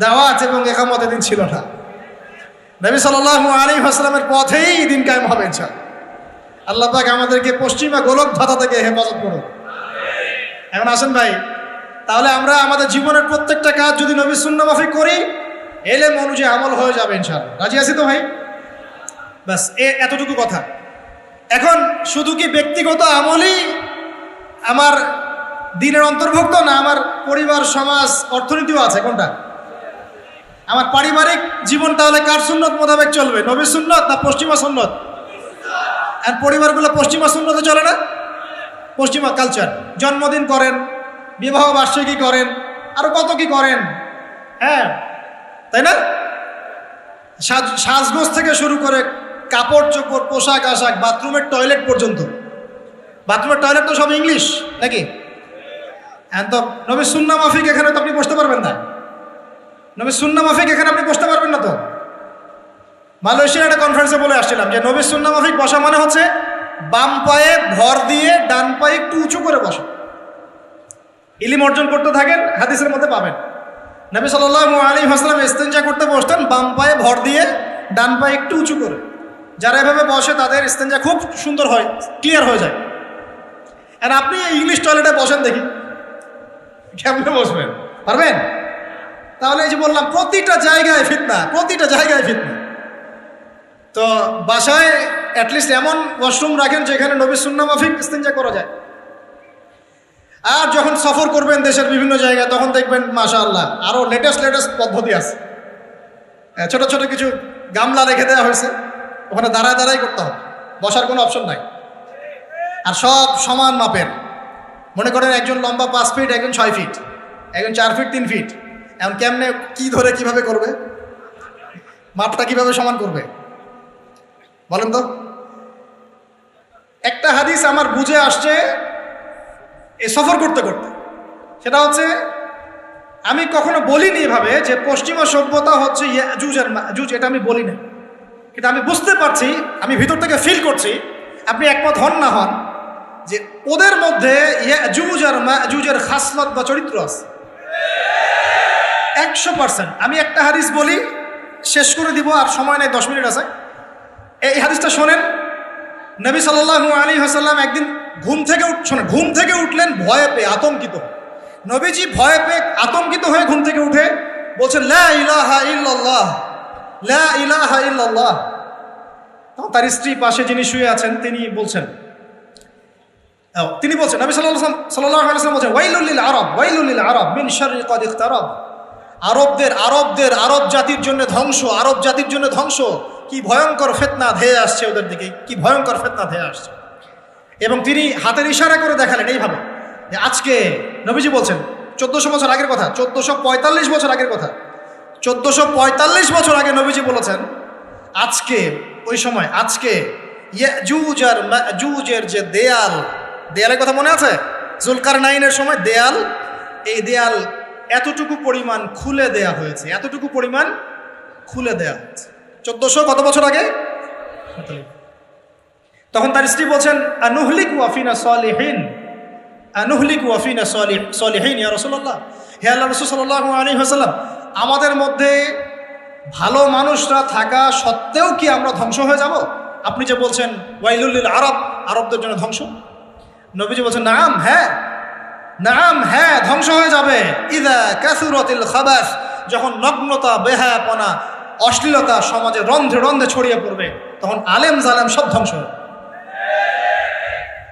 S1: দাওয়াত এবং ইকামতের দিন ছিল না। নবী সাল্লাল্লাহু আলাইহি ওয়াসাল্লামের পথেই দিন কায়েম হবে ইনশাআল্লাহ। আল্লাহ পাক আমাদেরকে পশ্চিমা গোলক ধাঁধা থেকে হেফাজত করুন। এখন আসেন ভাই, তাহলে আমরা আমাদের জীবনের প্রত্যেকটা কাজ যদি নবী সুন্নাহ মাফিক করি, এলেম অনুযায়ী আমল হয়ে যাবে ইনশাআল্লাহ। রাজি আছি তো ভাই? ব্যাস এতটুকু কথা। এখন শুধু কি ব্যক্তিগত আমলই আমার দিনের অন্তর্ভুক্ত, না আমার পরিবার, সমাজ, অর্থনীতিও আছে? কোনটা? আমার পারিবারিক জীবন তাহলে কার সুন্নত মোতাবেক চলবে? নবীর সুন্নত না পশ্চিমা সুন্নত? আর পরিবারগুলো পশ্চিমা সুন্নতে চলে না? পশ্চিমা কালচার। জন্মদিন করেন, বিবাহ বার্ষিকী করেন, আরো কত কি করেন, হ্যাঁ তাই না? সাজগোজ থেকে শুরু করে কাপড় চোপড়, পোশাক আশাক, বাথরুমের টয়লেট পর্যন্ত। বাথরুমের টয়লেট তো সব ইংলিশ নাকি? হ্যাঁ, তো নবী সুন্নাহ মাফিক এখানে তো আপনি বসতে পারবেন না। নবী সুন্নাহ মাফিক এখানে আপনি বসতে পারবেন না। তো মালয়েশিয়ার একটা কনফারেন্সে বলে আসছিলাম যে নবী সুন্নাহ মাফিক বসা মানে হচ্ছে বাম পায়ে ভর দিয়ে ডান পায়ে একটু উঁচু করে বসা। ইলম অর্জন করতে থাকেন, হাদিসের মধ্যে পাবেন। নবী সাল্লাল্লাহু আলাইহি ওয়াসাল্লাম ইস্তেনজা করতে বসতেন বাম পায়ে ভর দিয়ে ডান পায়ে একটু উঁচু করে। যারা এভাবে বসে তাদের ইস্তেনজা খুব সুন্দর হয়, ক্লিয়ার হয়ে যায়। আর আপনি ইংলিশ টয়লেটে বসেন, দেখি কেমনে বসবেন? পারবেন? তাহলে এই যে বললাম, প্রতিটা জায়গায় ফিতনা। তো বাসায় অ্যাটলিস্ট এমন ওয়াশরুম রাখেন যেখানে নবী সুন্নাহ মাফিক ইস্তেনজা করা যায়। আর যখন সফর করবেন দেশের বিভিন্ন জায়গায়, তখন দেখবেন মাশাআল্লাহ আরো লেটেস্ট পদ্ধতি আছে। ছোট ছোট কিছু গামলা রেখে দেওয়া হয়েছে, ওখানে দাঁড়ায় করতে হবে, বসার কোনো অপশন নাই। আর সব সমান মাপের। মনে করেন একজন লম্বা 5 ফিট, একজন 6 ফিট, একজন 4 ফিট 3 ফিট। এখন কেমনে কি ধরে কিভাবে করবে? মাপটা কিভাবে সমান করবে বলেন তো? একটা হাদিস আমার বুঝে আসছে এ সফর করতে করতে, সেটা হচ্ছে, আমি কখনো বলিনি এভাবে যে পশ্চিমা সভ্যতা হচ্ছে ইয়াজুজ আর মাজুজ, এটা আমি বলি না। কিন্তু আমি বুঝতে পারছি, আমি ভিতর থেকে ফিল করছি, আপনি একমত হন না হন, যে ওদের মধ্যে ইয়াজুজ আর মাজুজের খাসলত বা চরিত্র আছে 100%। আমি একটা হাদিস বলি, শেষ করে দিব, আর সময় নেই, 10 মিনিট আছে। এই হাদিসটা শোনেন। নবী সাল্লাল্লাহু আলাইহি ওয়াসাল্লাম একদিন ঘুম থেকে উঠলেন ভয়ে পেয়ে, আতঙ্কিত। নবীজি ভয়ে পেয়ে আতঙ্কিত হয়ে ঘুম থেকে উঠে বলছেন, লা ইলাহা ইল্লাল্লাহ, লা ইলাহা ইল্লাল্লাহ। তখন তার স্ত্রী পাশে যিনি শুয়ে আছেন তিনি বলছেন, নবী সাল্লাল্লাহু আলাইহি ওয়াসাল্লাম বলছেন, ওয়াইলুল লিল আরব মিন শাররি ক্বাদ ইকতারাব। আরব জাতির জন্য ধ্বংস, কি ভয়ঙ্কর ফিতনা ধেয়ে আসছে ওদের দিকে, কি ভয়ঙ্কর ফিতনা ধেয়ে আসছে। এবং তিনি হাতের ইশারা করে দেখালেন এইভাবে যে আজকে নবীজি বলছেন 1400 বছর আগের কথা, 1445 বছর আগের কথা, 1445 বছর আগে নবীজি বলেছেন আজকে, ওই সময় আজকে ইয়াজুজ আর মাজুজের যে দেয়ালের কথা মনে আছে? জুলকারনাইনের সময় দেয়াল, এই দেয়াল এতটুকু পরিমাণ খুলে দেয়া হয়েছে, এতটুকু পরিমাণ খুলে দেয়া হয়েছে 1400 কত বছর আগে। তখন তার স্ত্রী বলছেন আনুহলিকু আফিনা সালিহিন, আনুহলিকু আফিনা সালিহিন ইয়া রাসূলুল্লাহ, হে আল্লাহর রাসূল সাল্লাল্লাহু আলাইহি ওয়াসাল্লাম, আমাদের মধ্যে ভালো মানুষরা থাকা সত্ত্বেও কি আমরা ধ্বংস হয়ে যাব? আপনি যে বলছেন ওয়াইলুল লিল আরব, আরবদের জন্য ধ্বংস। নবীজি বলছেন নাম, হ্যাঁ নাম, হ্যাঁ ধ্বংস হয়ে যাবে। ইযা কাসুরাতিল খাবাস, যখন নগ্নতা, বেহায়াপনা, অশ্লীলতা সমাজে রন্ধ্রে রন্ধ্রে ছড়িয়ে পড়বে, তখন আলেম জালেম সব ধ্বংস হবে।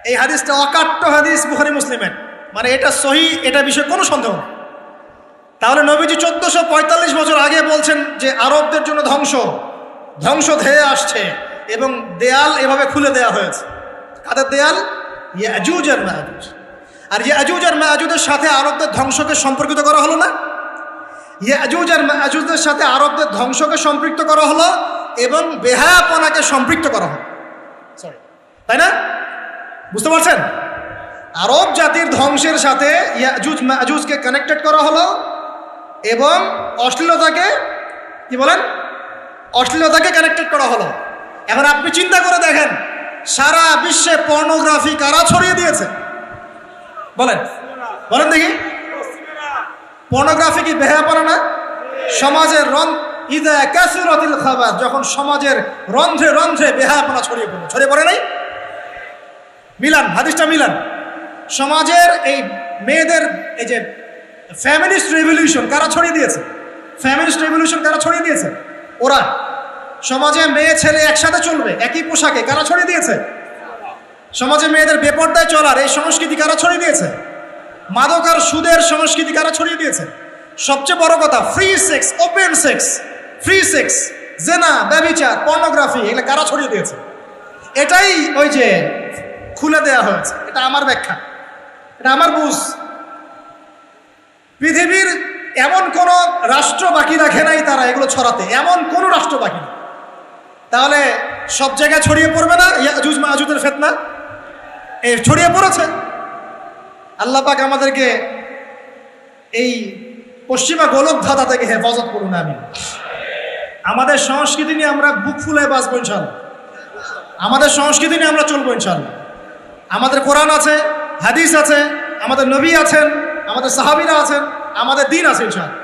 S1: এই হাদিসটা অকাট্য হাদিস বুখারী মুসলিমের, মানে এটা সহিহ, এটা বিষয়ে কোনো সন্দেহ নেই। তাহলে নবীজি 1445 বছর আগে বলছেন যে আরবদের জন্য ধ্বংস ধেয়ে আসছে, এবং দেয়াল এভাবে খুলে দেয়া হয়েছে। কাদের দেয়াল? ইয়াজুজ আর মাজুজ। আর ইয়াজুজ আর মাজুজের সাথে আরবদের ধ্বংসকে সম্পর্কিত করা হলো না? ইয়াজুজ আর মাজুজের সাথে আরবদের ধ্বংসকে সম্পৃক্ত করা হলো এবং বেহায়াপনাকে সম্পৃক্ত করা হলো, সরি, তাই না? বুঝতে পারছেন? আরব জাতির ধ্বংসের সাথে ইয়াজুজ মাজুজকে কানেক্টেড করা হলো এবং অশ্লীলতাকে, কি বলেন, অশ্লীলতাকে কানেক্টেড করা হলো। এখন আপনি চিন্তা করে দেখেন, সারা বিশ্বে পর্নোগ্রাফি কারা ছড়িয়ে দিয়েছে? বলেন বলেন দেখি। পর্নোগ্রাফি কি বেহায়াপনা না? সমাজের ইযা কাসুরাতিল খাবাস, যখন সমাজের রন্ধ্রে রন্ধ্রে বেহায়াপনা ছড়িয়ে পড়ে নাই? মিলান, হাদিসটা মিলান। সমাজের এই মেয়েদের এই যে ফ্যামিলিস্ট রেভলিউশন কারা ছড়িয়ে দিয়েছে? ফ্যামিলিস্ট রেভলিউশন কারা ছড়িয়ে দিয়েছে? ওরা। সমাজে মেয়ে ছেলে একসাথে চলবে একই পোশাকে কারা ছড়িয়ে দিয়েছে? সমাজে মেয়েদের বেপর্দায় চলার এই সংস্কৃতি কারা ছড়িয়ে দিয়েছে? মাদক আর সুদের সংস্কৃতি কারা ছড়িয়ে দিয়েছে? সবচেয়ে বড় কথা, free sex, open sex, free sex, জেনা, ব্যভিচার, পর্নোগ্রাফি, এগুলো কারা ছড়িয়ে দিয়েছে? এটাই ওই যে খুলে দেয়া হয়েছে। এটা আমার ব্যাখ্যা, এটা আমার বুঝ। পৃথিবীর এমন কোন রাষ্ট্র বাকি রাখে নাই তারা এগুলো ছড়াতে, এমন কোন রাষ্ট্র বাকি নেই। তাহলে সব জায়গায় ছড়িয়ে পড়বে না ইয়াজুজ মাজুজের ফিতনা? এই ছড়িয়ে পড়েছে। আল্লাহ পাক আমাদেরকে এই পশ্চিমা গোলক ধাঁধা থেকে হেফাজত করুন। আমি আমাদের সংস্কৃতি নিয়ে আমরা বুক ফুলে বাঁচবো ইনশাআল্লাহ, আমাদের সংস্কৃতি নিয়ে আমরা চলবো ইনশাআল্লাহ। আমাদের কোরআন আছে, হাদিস আছে, আমাদের নবী আছেন, আমাদের সাহাবীরা আছেন, আমাদের দিন আছে ইনশাআল্লাহ।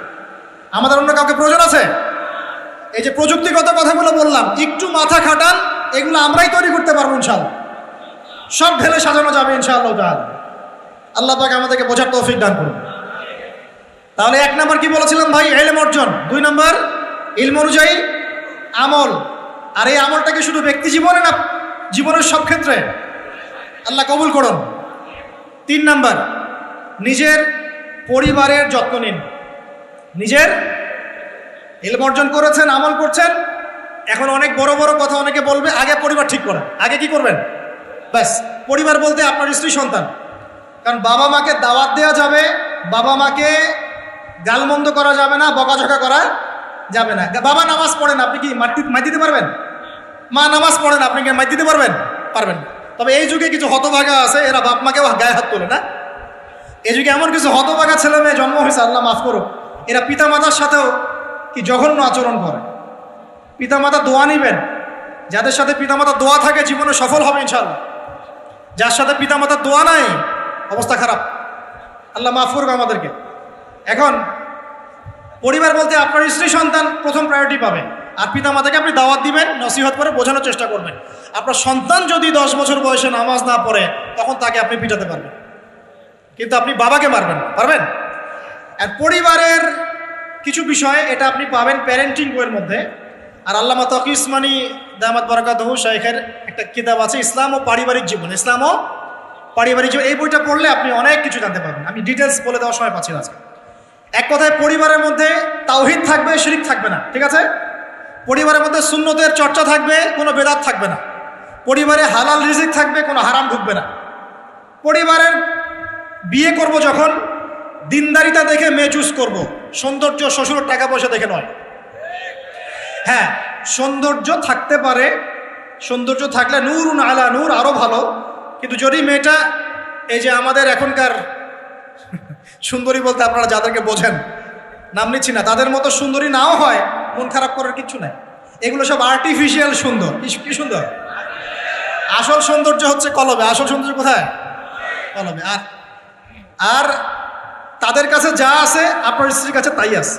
S1: আমাদের অন্য কাউকে প্রয়োজন আছে? এই যে প্রযুক্তিগত কথাগুলো বললাম, একটু মাথা খাটান, এগুলো আমরাই তৈরি করতে পারবো ইনশাআল্লাহ। সব ঢেলে সাজানো যাবে ইনশাআল্লাহ তাআলা। আল্লাহ পাক আমাদেরকে বোঝার তৌফিক দান করুন। তাহলে 1 নম্বর কি বলেছিলাম ভাই? ইলম অর্জন। 2 নম্বর ইলম অনুযায়ী আমল। আর এই আমলটা কি শুধু ব্যক্তি জীবনে না জীবনের সব ক্ষেত্রে? আল্লাহ কবুল করুন। 3 নম্বর নিজের পরিবারের যত্ন নিন। নিজের ইলম অর্জন করেছেন, আমল করছেন, এখন অনেক বড় বড় কথা অনেকে বলবে, আগে পরিবার ঠিক করেন। আগে কি করবেন? ব্যাস, পরিবার বলতে আপনার স্ত্রী সন্তান। কারণ বাবা মাকে দাওয়াত দেওয়া যাবে, বাবা মাকে গালমন্দ করা যাবে না, বকাঝকা করা যাবে না। বাবা নামাজ পড়েন, আপনি কি মাই দিতে পারবেন? মা নামাজ পড়েন, আপনি কি মাই দিতে পারবেন? পারবেন। তবে এই যুগে কিছু হতভাগা আছে, এরা বাপ মাকেও গায়ে হাত তোলে না। এই যুগে এমন কিছু হতভাগা ছেলে মেয়ে জন্ম হয়েছে, আল্লাহ মাফ করুক, এরা পিতামাতার সাথেও কি জঘন্য আচরণ করে। পিতামাতা দোয়া নিবেন, যাদের সাথে পিতামাতার দোয়া থাকে জীবনে সফল হবে ইনশাআল্লাহ। যার সাথে পিতামাতার দোয়া নাই, অবস্থা খারাপ। আল্লাহ মাফ করুক আমাদেরকে। এখন পরিবার বলতে আপনার স্ত্রী সন্তান প্রথম প্রায়োরিটি পাবে, আর পিতামাতাকে আপনি দাওয়াত দিবেন, নসিহত করে বোঝানোর চেষ্টা করবেন। আপনার সন্তান যদি 10 বছর বয়সে নামাজ না পড়ে, তখন তাকে আপনি পিটাতে পারবেন, কিন্তু আপনি বাবাকে মারবেন পারবেন? আর পরিবারের কিছু বিষয় এটা আপনি পাবেন প্যারেন্টিং বইয়ের মধ্যে। আর আল্লামা তকি উসমানী দামাত বারাকাতুহু শাইখের একটা কিতাব আছে, ইসলাম ও পারিবারিক জীবন। ইসলাম ও পারিবারিক জীবন, এই বইটা পড়লে আপনি অনেক কিছু জানতে পারবেন। আমি ডিটেলস বলে দেওয়ার সময় পাচ্ছি না আজকে। এক কথায় পরিবারের মধ্যে তাওহীদ থাকবে, শিরক থাকবে না, ঠিক আছে? পরিবারের মধ্যে সুন্নতের চর্চা থাকবে, কোনো বেদাত থাকবে না। পরিবারে হালাল রিজিক থাকবে, কোনো হারাম ঢুকবে না। পরিবারের বিয়ে করব যখন দিনদারিতা দেখে মেয়ে চুজ করব, সৌন্দর্য শ্বশুরের টাকা পয়সা দেখে নয়। হ্যাঁ, সৌন্দর্য থাকতে পারে, সৌন্দর্য থাকলে নূরুন আলা নূর, আরও ভালো। কিন্তু যদি মেয়েটা এই যে আমাদের এখনকার সুন্দরী বলতে আপনারা যাদেরকে বোঝেন, নাম নিচ্ছি না, তাদের মতো সুন্দরী নাও হয়, মন খারাপ করার কিচ্ছু নাই। এগুলো সব আর্টিফিশিয়াল সুন্দর। কি সুন্দর? আসল সৌন্দর্য হচ্ছে কলবে। আসল সৌন্দর্য কোথায়? কলবে। আর তাদের কাছে যা আছে আপনার স্ত্রীর কাছে তাই আছে।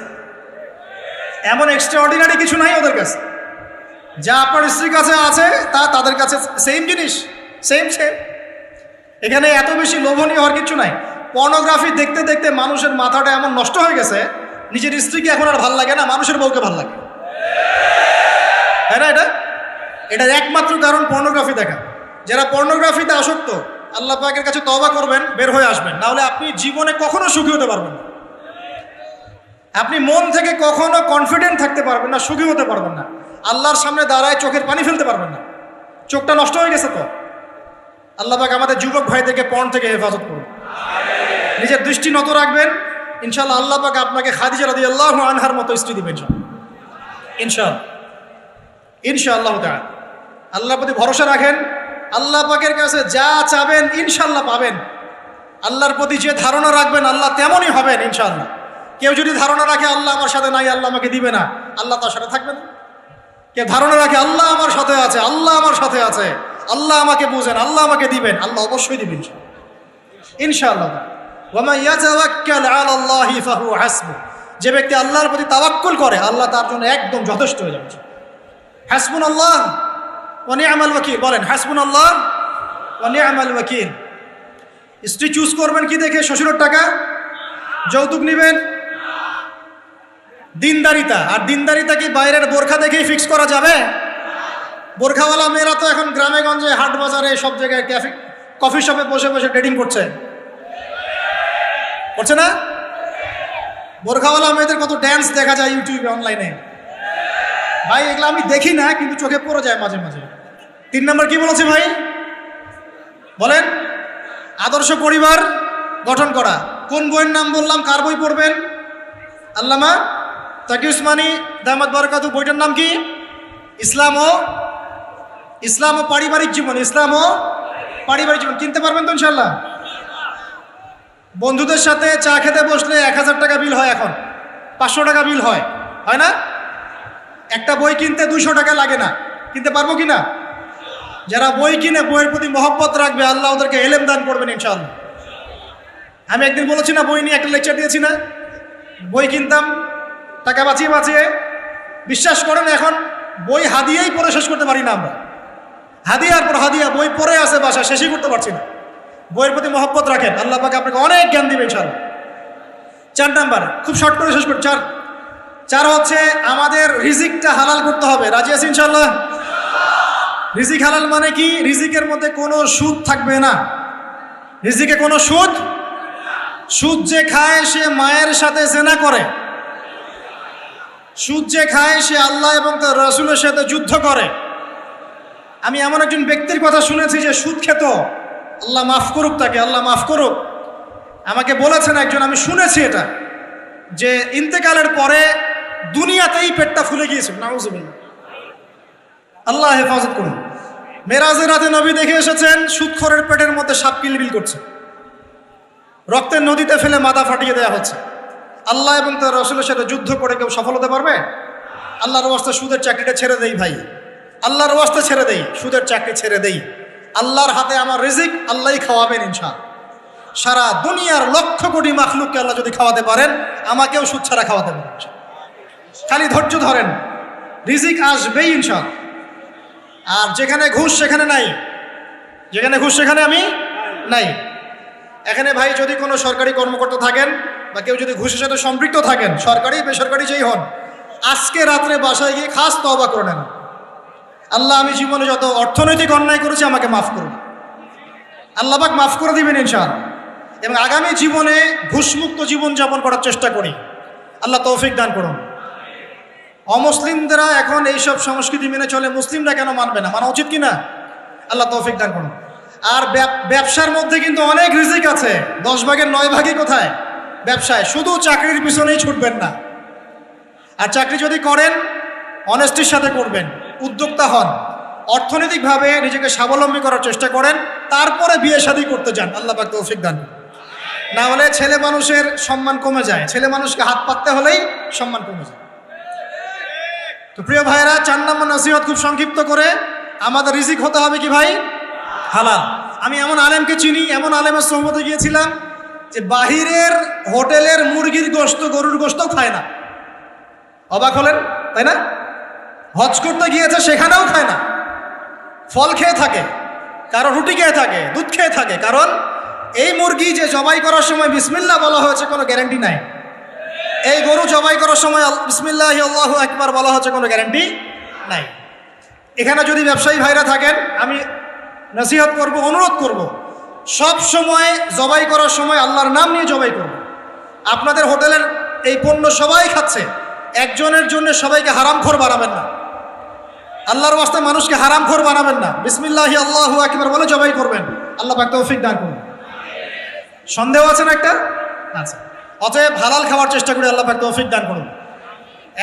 S1: এমন এক্সট্রা অর্ডিনারি কিছু নাই ওদের কাছে। যা আপনার স্ত্রীর কাছে আছে তা তাদের কাছে সেম জিনিস, সেম। এখানে এত বেশি লোভনীয় হওয়ার কিছু নাই। পর্নোগ্রাফি দেখতে দেখতে মানুষের মাথাটা এমন নষ্ট হয়ে গেছে, নিজের স্ত্রীকে এখন আর ভাল লাগে না, মানুষের বউকে ভাল লাগে। তাই না? এটার একমাত্র কারণ পর্নোগ্রাফি দেখা। যারা পর্নোগ্রাফিতে আসক্ত, আল্লাহ পাকের কাছে তওবা করবেন, বের হয়ে আসবেন, নাহলে আপনি জীবনে কখনো সুখী হতে পারবেন না। আপনি মন থেকে কখনো কনফিডেন্ট থাকতে পারবেন না, সুখী হতে পারবেন না। আল্লাহর সামনে দাঁড়ায় চোখের পানি ফেলতে পারবেন না। চোখটা নষ্ট হয়ে গেছে তো। আল্লাহ পাক আমাদের যুবক ভাইদেরকে পর্ন থেকে হেফাজত করুন। নিজের দৃষ্টি নত রাখবেন, ইনশাআল্লাহ আল্লাহ পাক আপনাকে খাদিজা রাদিয়াল্লাহু আনহার মতো স্ত্রী দিবেন ইনশাআল্লাহ তাআলা। আল্লাহর প্রতি ভরসা রাখেন, আল্লাহ পাকের কাছে যা চাবেন ইনশাআল্লাহ পাবেন। আল্লাহর প্রতি যে ধারণা রাখবেন আল্লাহ তেমনই হবেন ইনশাআল্লাহ। কেউ যদি ধারণা রাখে আল্লাহ আমার সাথে নাই, আল্লাহ আমাকে দিবে না, আল্লাহ তার সাথে থাকবে না। কেউ ধারণা রাখে আল্লাহ আমার সাথে আছে, আল্লাহ আমার সাথে আছে, আল্লাহ আমাকে বুঝেন, আল্লাহ আমাকে দিবেন, আল্লাহ অবশ্যই দিবেন ইনশাআল্লাহ। ওয়া ইয়াতাওয়াক্কাল আলাল্লাহি ফাহুয়া হাসবুহ। যে ব্যক্তি আল্লাহর প্রতি তাওয়াক্কুল করে আল্লাহ তার জন্য একদম যথেষ্ট হয়ে যাবে। হাসবুনাল্লাহ ওয়া নি'মাল ওয়াকিল। বলেন হাসবুনাল্লাহ ওয়া নি'মাল ওয়াকিল। স্ত্রী চুজ করবেন কি দেখে? শ্বশুরের টাকা, যৌতুক নেবেন, দিনদারিতা। আর দিনদারিতা কি বাইরের বোরখা দেখেই ফিক্স করা যাবে? বোরখাওয়ালা মেয়েরা তো এখন গ্রামে গঞ্জে, হাট বাজারে, সব জায়গায় কফি শপে বসে বসে ট্রেডিং করছে না? বোরখাওয়ালা মেয়েদের কত ড্যান্স দেখা যায় ইউটিউবে, অনলাইনে। ভাই এগুলো আমি দেখি না, কিন্তু চোখে পড়ে যায় মাঝে মাঝে। 3 নম্বর কি বলেছে ভাই? বলেন। আদর্শ পরিবার গঠন করা। কোন বইয়ের নাম বললাম? কার বই পড়বেন? আল্লামা তাকি উসমানী দামাত বারাকাতু। বইটার নাম কি? ইসলাম ও পারিবারিক জীবন। ইসলাম ও পারিবারিক জীবন। কিনতে পারবেন তো ইনশাল্লাহ? বন্ধুদের সাথে চা খেতে বসলে 1000 টাকা বিল হয়, এখন 500 টাকা বিল হয় না? একটা বই কিনতে 200 টাকা লাগে না। কিনতে পারবো কি না? যারা বই কিনে বইয়ের প্রতি মহব্বত রাখবে আল্লাহ ওদেরকে এলেম দান করবেন ইনশাআল্লাহ। আমি একদিন বলেছি না, বই নিয়ে একটা লেকচার দিয়েছি না? বই কিনতাম টাকা বাঁচিয়ে বাঁচিয়ে। বিশ্বাস করেন এখন বই হাদিয়াই পড়ে শেষ করতে পারি না আমরা। হাদিয়ার পর হাদিয়া বই পড়ে আছে বাসা, শেষই করতে পারছি না। বইয়ের প্রতি মহব্বত রাখেন, আল্লাহ পাক আপনাকে অনেক জ্ঞান দিবেন ইনশাআল্লাহ। 4 নাম্বার, খুব শর্ট করে শেষ করি। 4 হচ্ছে আমাদের রিজিকটা হালাল করতে হবে। রাজি আছি ইনশাআল্লাহ? রিজিক হালাল মানে কি? রিজিকের মধ্যে কোনো সুদ থাকবে না। রিজিকে কোনো সুদ যে খায় সে মায়ের সাথে জেনা করে। সুদ যে খায় সে আল্লাহ এবং তার রাসূলের সাথে যুদ্ধ করে। আমি এমন একজন ব্যক্তির কথা শুনেছি যে সুদ খেত, আল্লাহ মাফ করুক তাকে, আল্লাহ মাফ করুক। আমাকে বলেছেন একজন, আমি শুনেছি এটা, যে ইন্তেকালের পরে দুনিয়াতেই পেটটা ফুলে গিয়েছিল। নাউজুবিল্লাহ, আল্লাহ হেফাজত করুন। মেরাজের রাতে নবী দেখে এসেছেন সুদখোরের পেটের মধ্যে সাপ কিলবিল করছে, রক্তের নদীতে ফেলে মাথা ফাটিয়ে দেওয়া হচ্ছে। আল্লাহ এবং তার রাসূলের সাথে যুদ্ধ করে কেউ সফল হতে পারবে? আল্লাহর ওয়াস্তে সুদের চাকরিটা ছেড়ে দেই ভাই, আল্লাহর ওয়াস্তে ছেড়ে দেই, সুদের চাকরি ছেড়ে দেই। আল্লাহর হাতে আমার রিজিক, আল্লাহই খাওয়াবেন ইনশাআল্লাহ। সারা দুনিয়ার লক্ষ কোটি মাখলুককে আল্লাহ যদি খাওয়াতে পারেন, আমাকেও সুদ ছাড়া খাওয়াতে পারেন। খালি ধৈর্য ধরেন, রিজিক আসবেই ইনশাআল্লাহ। আর যেখানে ঘুষ সেখানে নাই, যেখানে ঘুষ সেখানে আমি নাই। এখানে ভাই যদি কোনো সরকারি কর্মকর্তা থাকেন বা কেউ যদি ঘুষের সাথে সম্পৃক্ত থাকেন, সরকারি বেসরকারি যেই হন, আজকে রাত্রে বাসায় গিয়ে খাস তওবা করে নেন। আল্লাহ, আমি জীবনে যত অর্থনৈতিক অন্যায় করেছি আমাকে মাফ করুন। আল্লাহ পাক মাফ করে দিবেন ইনশাআল্লাহ। এবং আগামী জীবনে ঘুষমুক্ত জীবন যাপন করার চেষ্টা করি। আল্লাহ তৌফিক দান করুন। অমুসলিমরা এখন এইসব সংস্কৃতি মেনে চলে, মুসলিমরা কেন মানবে না? মানা উচিত কি না? আল্লাহ তৌফিক দান করুন। আর ব্যবসার মধ্যে কিন্তু অনেক রিজিক আছে। 10 ভাগের 9 ভাগই কোথায়? ব্যবসায়। শুধু চাকরির পিছনেই ছুটবেন না। আর চাকরি যদি করেন অনেস্টির সাথে করবেন, উদ্যোক্তা হন, অর্থনৈতিকভাবে নিজেকে স্বাবলম্বী করার চেষ্টা করেন, তারপরে বিয়ে শাদী করতে যান। আল্লাহ পাক তৌফিক দান। না হলে ছেলে মানুষের সম্মান কমে যায়। ছেলে মানুষকে হাত পাততে হলেই সম্মান কমে যায়। তো প্রিয় ভাইরা, 4 নম্বর নসিহত খুব সংক্ষিপ্ত করে, আমাদের রিজিক হতে হবে কি ভাই? হালাল। আমি এমন আলেমকে চিনি, এমন আলেমের সোহবতে গিয়েছিলাম যে বাহিরের হোটেলের মুরগির গোশত, গরুর গোশত খায় না। অবাক হলেন তাই না? হজ করতে গিয়েছে, সেখানেও খায় না। ফল খেয়ে থাকে, কারো রুটি খেয়ে থাকে, দুধ খেয়ে থাকে। কারণ এই মুরগি যে জবাই করার সময় বিসমিল্লাহ বলা হয়েছে কোনো গ্যারান্টি নাই। এই গরু জবাই করার সময় বিসমিল্লাহি আল্লাহু আকবার বলা হচ্ছে কোনো গ্যারান্টি নাই। এখানে যদি ব্যবসায়ী ভাইরা থাকেন, আমি নসিহত করব, অনুরোধ করব, সব সময় জবাই করার সময় আল্লাহর নাম নিয়ে জবাই করব। আপনাদের হোটেলের এই পণ্য সবাই খাচ্ছে, একজনের জন্য সবাইকে হারামখোর বানাবেন না। আল্লাহর ওয়াস্তে মানুষকে হারামখোর বানাবেন না। বিসমিল্লাহি আল্লাহু আকবার বলে জবাই করবেন। আল্লাহ পাক তৌফিক দান করুন। সন্দেহ আছে না একটা? আচ্ছা, অতএব হালাল খাওয়ার চেষ্টা করি। আল্লাহ পাক তৌফিক দান করুন।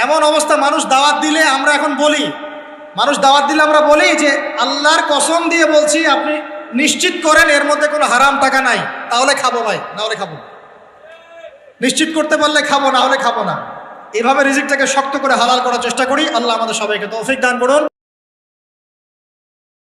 S1: এমন অবস্থা, মানুষ দাওয়াত দিলে আমরা এখন বলি, আমরা বলি যে আল্লাহর কসম দিয়ে বলছি, আপনি নিশ্চিত করেন এর মধ্যে কোনো হারাম টাকা নাই, তাহলে খাবো ভাই, না হলে খাবো। নিশ্চিত করতে পারলে খাবো, না হলে খাবো না। এভাবে রিজিকটাকে শক্ত করে হালাল করার চেষ্টা করি। আল্লাহ আমাদের সবাইকে তৌফিক দান করুন।